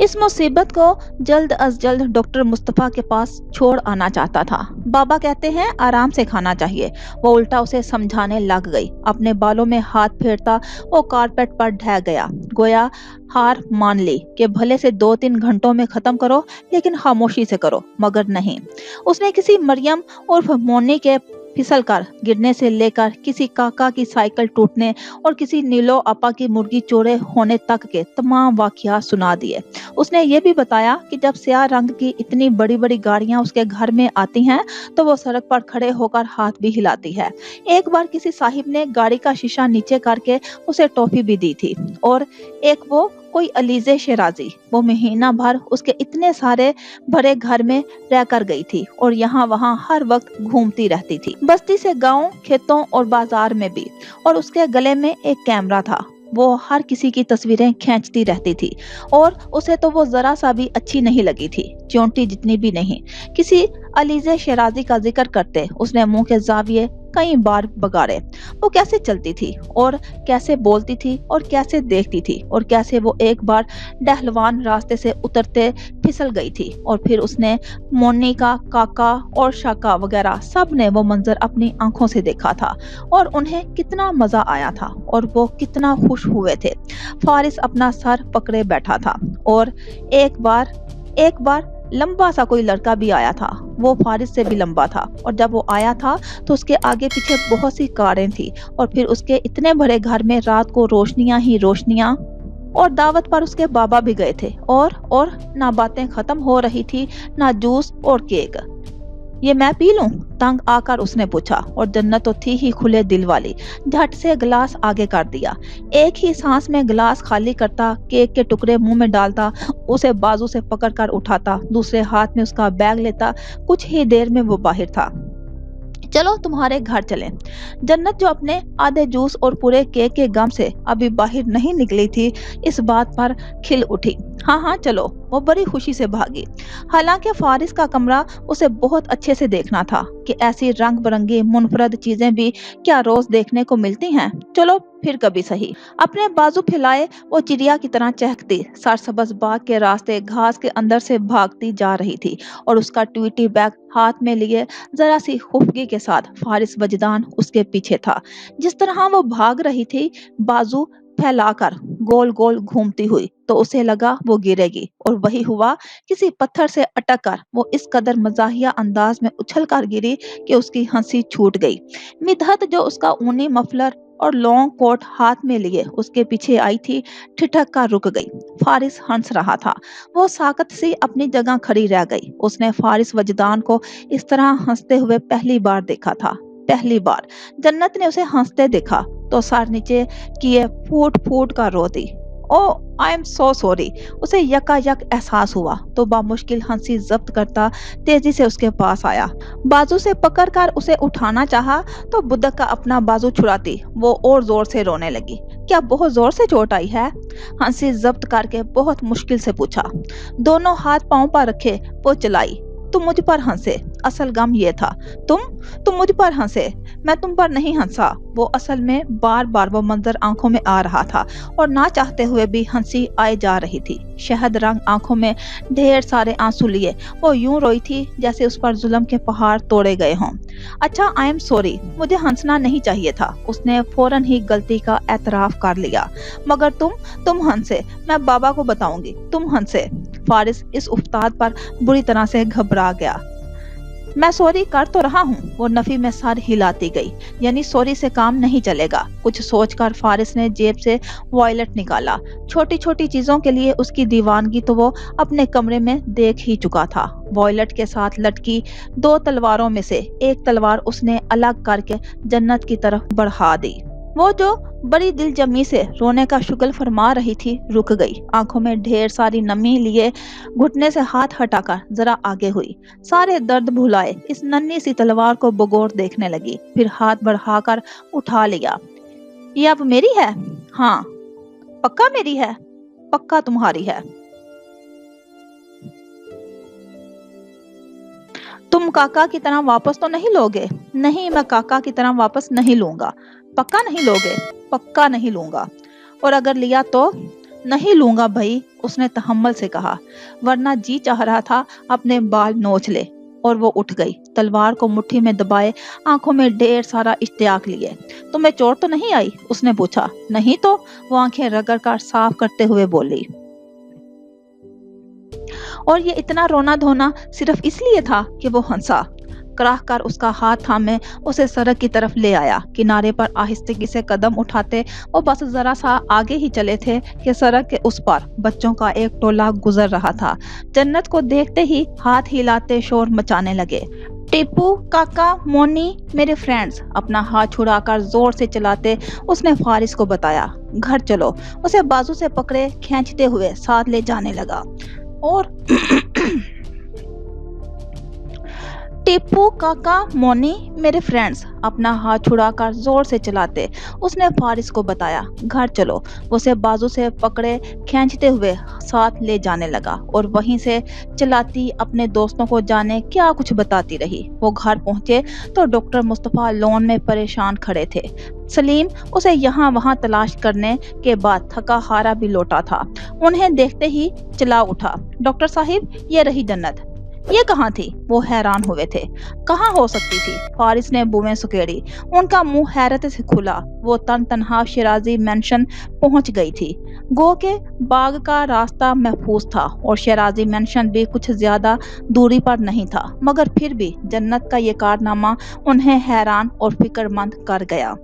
इस मुसीबत को जल्द अज जल्द डॉक्टर मुस्तफा के पास छोड़ आना चाहता था। बाबा कहते हैं आराम से खाना चाहिए। वो उल्टा उसे समझाने लग गई। अपने बालों में हाथ फेरता वो कारपेट पर ढह गया, गोया हार मान ली कि भले से 2-3 घंटों में खत्म करो, लेकिन खामोशी से करो। मगर नहीं, उसने किसी मरियम उर्फ मोनी के फिसल कर गिरने से लेकर किसी काका की साइकिल टूटने और किसी नीलो आपा की मुर्गी चोरे होने तक के तमाम वाकया सुना दिए। उसने ये भी बताया कि जब स्याह रंग की इतनी बड़ी बड़ी गाड़ियां उसके घर में आती हैं तो वो सड़क पर खड़े होकर हाथ भी हिलाती है। एक बार किसी साहिब ने गाड़ी का शीशा नीचे करके उसे टॉफी भी दी थी। और एक वो कोई अलीजे शेराजी, वो महीना भर उसके इतने सारे भरे घर में रह कर गई थी और यहाँ वहाँ हर वक्त घूमती रहती थी, बस्ती से गांव, खेतों और बाजार में भी। और उसके गले में एक कैमरा था। वो हर किसी की तस्वीरें खींचती रहती थी और उसे तो वो जरा सा भी अच्छी नहीं लगी थी, चोंटी जितनी भी नहीं। किसी अलीजे शेराजी का जिक्र करते उसने मुंह के जाविये कई बार बगाड़े। वो कैसे चलती थी और कैसे बोलती थी और कैसे देखती थी और कैसे वो एक बार डहलवान रास्ते से उतरते फिसल गई थी। और फिर उसने मोनी का काका और शाका वगैरह सब ने वो मंजर अपनी आंखों से देखा था और उन्हें कितना मजा आया था और वो कितना खुश हुए थे। फारिस अपना सर पकड़े बैठा था और एक बार लंबा सा कोई लड़का भी आया था। वो फारिस से भी लंबा था और जब वो आया था तो उसके आगे पीछे बहुत सी कारें थी और फिर उसके इतने बड़े घर में रात को रोशनियां ही रोशनियां। और दावत पर उसके बाबा भी गए थे और ना बातें खत्म हो रही थी, ना जूस और केक। ये मैं पी लूं? तंग आकर उसने पूछा और जन्नत तो थी ही खुले दिल वाली, झट से गिलास आगे कर दिया। एक ही सांस में गिलास खाली करता, केक के टुकड़े मुंह में डालता, उसे बाजू से पकड़कर उठाता, दूसरे हाथ में उसका बैग लेता। कुछ ही देर में वो बाहर था। चलो तुम्हारे घर चलें। जन्नत जो अपने आधे जूस और पूरे केक के गम से अभी बाहर नहीं निकली थी, इस बात पर खिल उठी। हाँ हाँ चलो, वो बड़ी खुशी से भागी। हालांकि फारिस का कमरा उसे बहुत अच्छे से देखना था कि ऐसी रंग बिरंगी मुनफरद चीजें भी क्या रोज देखने को मिलती हैं। चलो फिर कभी सही। अपने बाजू फैलाए वो चिड़िया की तरह चहकती सरसब्ज बाग के रास्ते घास के अंदर से भागती जा रही थी और उसका ट्वीटी बैग हाथ में लिए जरा सी खुफगी के साथ फारिस वजदान उसके पीछे था। जिस तरह वो भाग रही थी, बाजू फैलाकर गोल गोल घूमती हुई, तो उसे लगा वो गिरेगी और वही हुआ। किसी पत्थर से अटक कर वो इस कदर मजाहिया अंदाज में उछल कर गिरी कि उसकी हंसी छूट गई। मिदहत जो उसका ऊनी मफलर और लॉन्ग कोट हाथ में लिए उसके पीछे आई थी, ठिठक कर रुक गई। फारिस हंस रहा था। वो साकत सी अपनी जगह खड़ी रह गई। उसने फारिस वजदान को इस तरह हंसते हुए पहली बार देखा था। पहली बार जन्नत ने उसे हंसते देखा तो सर नीचे किए फूट फूट कर रो दी। ओ आई एम सो सॉरी। उसे यकायक एहसास हुआ तो बामुश्किल हंसी जब्त करता तेजी से उसके पास आया। बाजू से पकड़कर उसे उठाना चाहा तो बुदक का अपना बाजू छुड़ाती वो और जोर से रोने लगी। क्या बहुत जोर से चोट आई है? हंसी जब्त करके बहुत मुश्किल से पूछा। दोनों हाथ पांव पर रखे वो चलाई। तुम मुझ पर हंसे, असल गम ये था। तुम मुझ पर हंसे, मैं तुम पर नहीं हंसा। वो असल में बार बार वो मंजर आंखों में आ रहा था और ना चाहते हुए भी हंसी आए जा रही थी। शहद रंग आंखों में ढेर सारे आंसू लिए वो यूं रोई थी जैसे उस पर जुल्म के पहाड़ तोड़े गए हों। अच्छा आई एम सॉरी, मुझे हंसना नहीं चाहिए था। उसने फौरन ही गलती का एतराफ कर लिया। मगर तुम हंसे, मैं बाबा को बताऊंगी। तुम हंसे। फारिस इस उस्ताद पर बुरी तरह से घबरा गया। मैं सॉरी कर तो रहा हूँ, वो नफी में सर हिलाती गई। यानी सॉरी से काम नहीं चलेगा। कुछ सोचकर फारिस ने जेब से वॉयलेट निकाला। छोटी छोटी चीजों के लिए उसकी दीवानगी तो वो अपने कमरे में देख ही चुका था। वॉयलेट के साथ लटकी 2 तलवारों में से एक तलवार उसने अलग करके जन्नत की तरफ बढ़ा दी। وہ جو بڑی دل جمی سے رونے کا شغل فرما رہی تھی رک گئی، آنکھوں میں ڈھیر ساری نمی لیے گھٹنے سے ہاتھ ہٹا کر ذرا آگے ہوئی، سارے درد بھلائے اس ننھی سی تلوار کو بغور دیکھنے لگی، پھر ہاتھ بڑھا کر اٹھا لیا۔ یہ اب میری ہے؟ ہاں، پکا میری ہے، پکا تمہاری ہے۔ تم کاکا کی طرح واپس تو نہیں لوگے؟ نہیں، میں کاکا کی طرح واپس نہیں لوں گا۔ پکا نہیں لوگے؟ پکا نہیں لوں گا۔ اور اگر لیا تو؟ نہیں لوں گا بھائی، اس نے تحمل سے کہا، ورنہ جی چاہ رہا تھا اپنے بال نوچ لے۔ اور وہ اٹھ گئی، تلوار کو مٹھی میں دبائے، آنکھوں میں ڈھیر سارا اشتیاق لیے۔ تمہیں چوٹ تو نہیں آئی؟ اس نے پوچھا۔ نہیں تو، وہ آنکھیں رگڑ کر صاف کرتے ہوئے بولی۔ اور یہ اتنا رونا دھونا صرف اس لیے تھا کہ وہ ہنسا۔ کراہ کر اس کا ہاتھ تھامے اسے سڑک کی طرف لے آیا، کنارے پر آہستگی سے قدم اٹھاتے وہ بس ذرا سا آگے ہی چلے تھے کہ سڑک کے اس پار بچوں کا ایک ٹولہ گزر رہا تھا۔ جنت کو دیکھتے ہی ہاتھ ہلاتے شور مچانے لگے۔ ٹیپو، کاکا، مونی، میرے فرینڈز، اپنا ہاتھ چھڑا کر زور سے چلاتے اس نے فارس کو بتایا۔ گھر چلو، اسے بازو سے پکڑے کھینچتے ہوئے ساتھ لے جانے لگا۔ اور ٹیپو، کاکا، مونی، میرے فرینڈز، اپنا ہاتھ چھڑا کر زور سے چلاتے اس نے فارس کو بتایا۔ گھر چلو، اسے بازو سے پکڑے کھینچتے ہوئے ساتھ لے جانے لگا، اور وہیں سے چلاتی اپنے دوستوں کو جانے کیا کچھ بتاتی رہی۔ وہ گھر پہنچے تو ڈاکٹر مصطفیٰ لون میں پریشان کھڑے تھے۔ سلیم اسے یہاں وہاں تلاش کرنے کے بعد تھکا ہارا بھی لوٹا تھا، انہیں دیکھتے ہی چلا اٹھا۔ ڈاکٹر صاحب، یہ رہی جنت۔ یہ کہاں تھی؟ وہ حیران ہوئے تھے۔ کہاں ہو سکتی تھی؟ فارس نے بویں سکیڑی۔ ان کا منہ حیرت سے کھلا۔ وہ تن تنہا شیرازی مینشن پہنچ گئی تھی۔ گو کہ باغ کا راستہ محفوظ تھا اور شیرازی مینشن بھی کچھ زیادہ دوری پر نہیں تھا، مگر پھر بھی جنت کا یہ کارنامہ انہیں حیران اور فکر مند کر گیا۔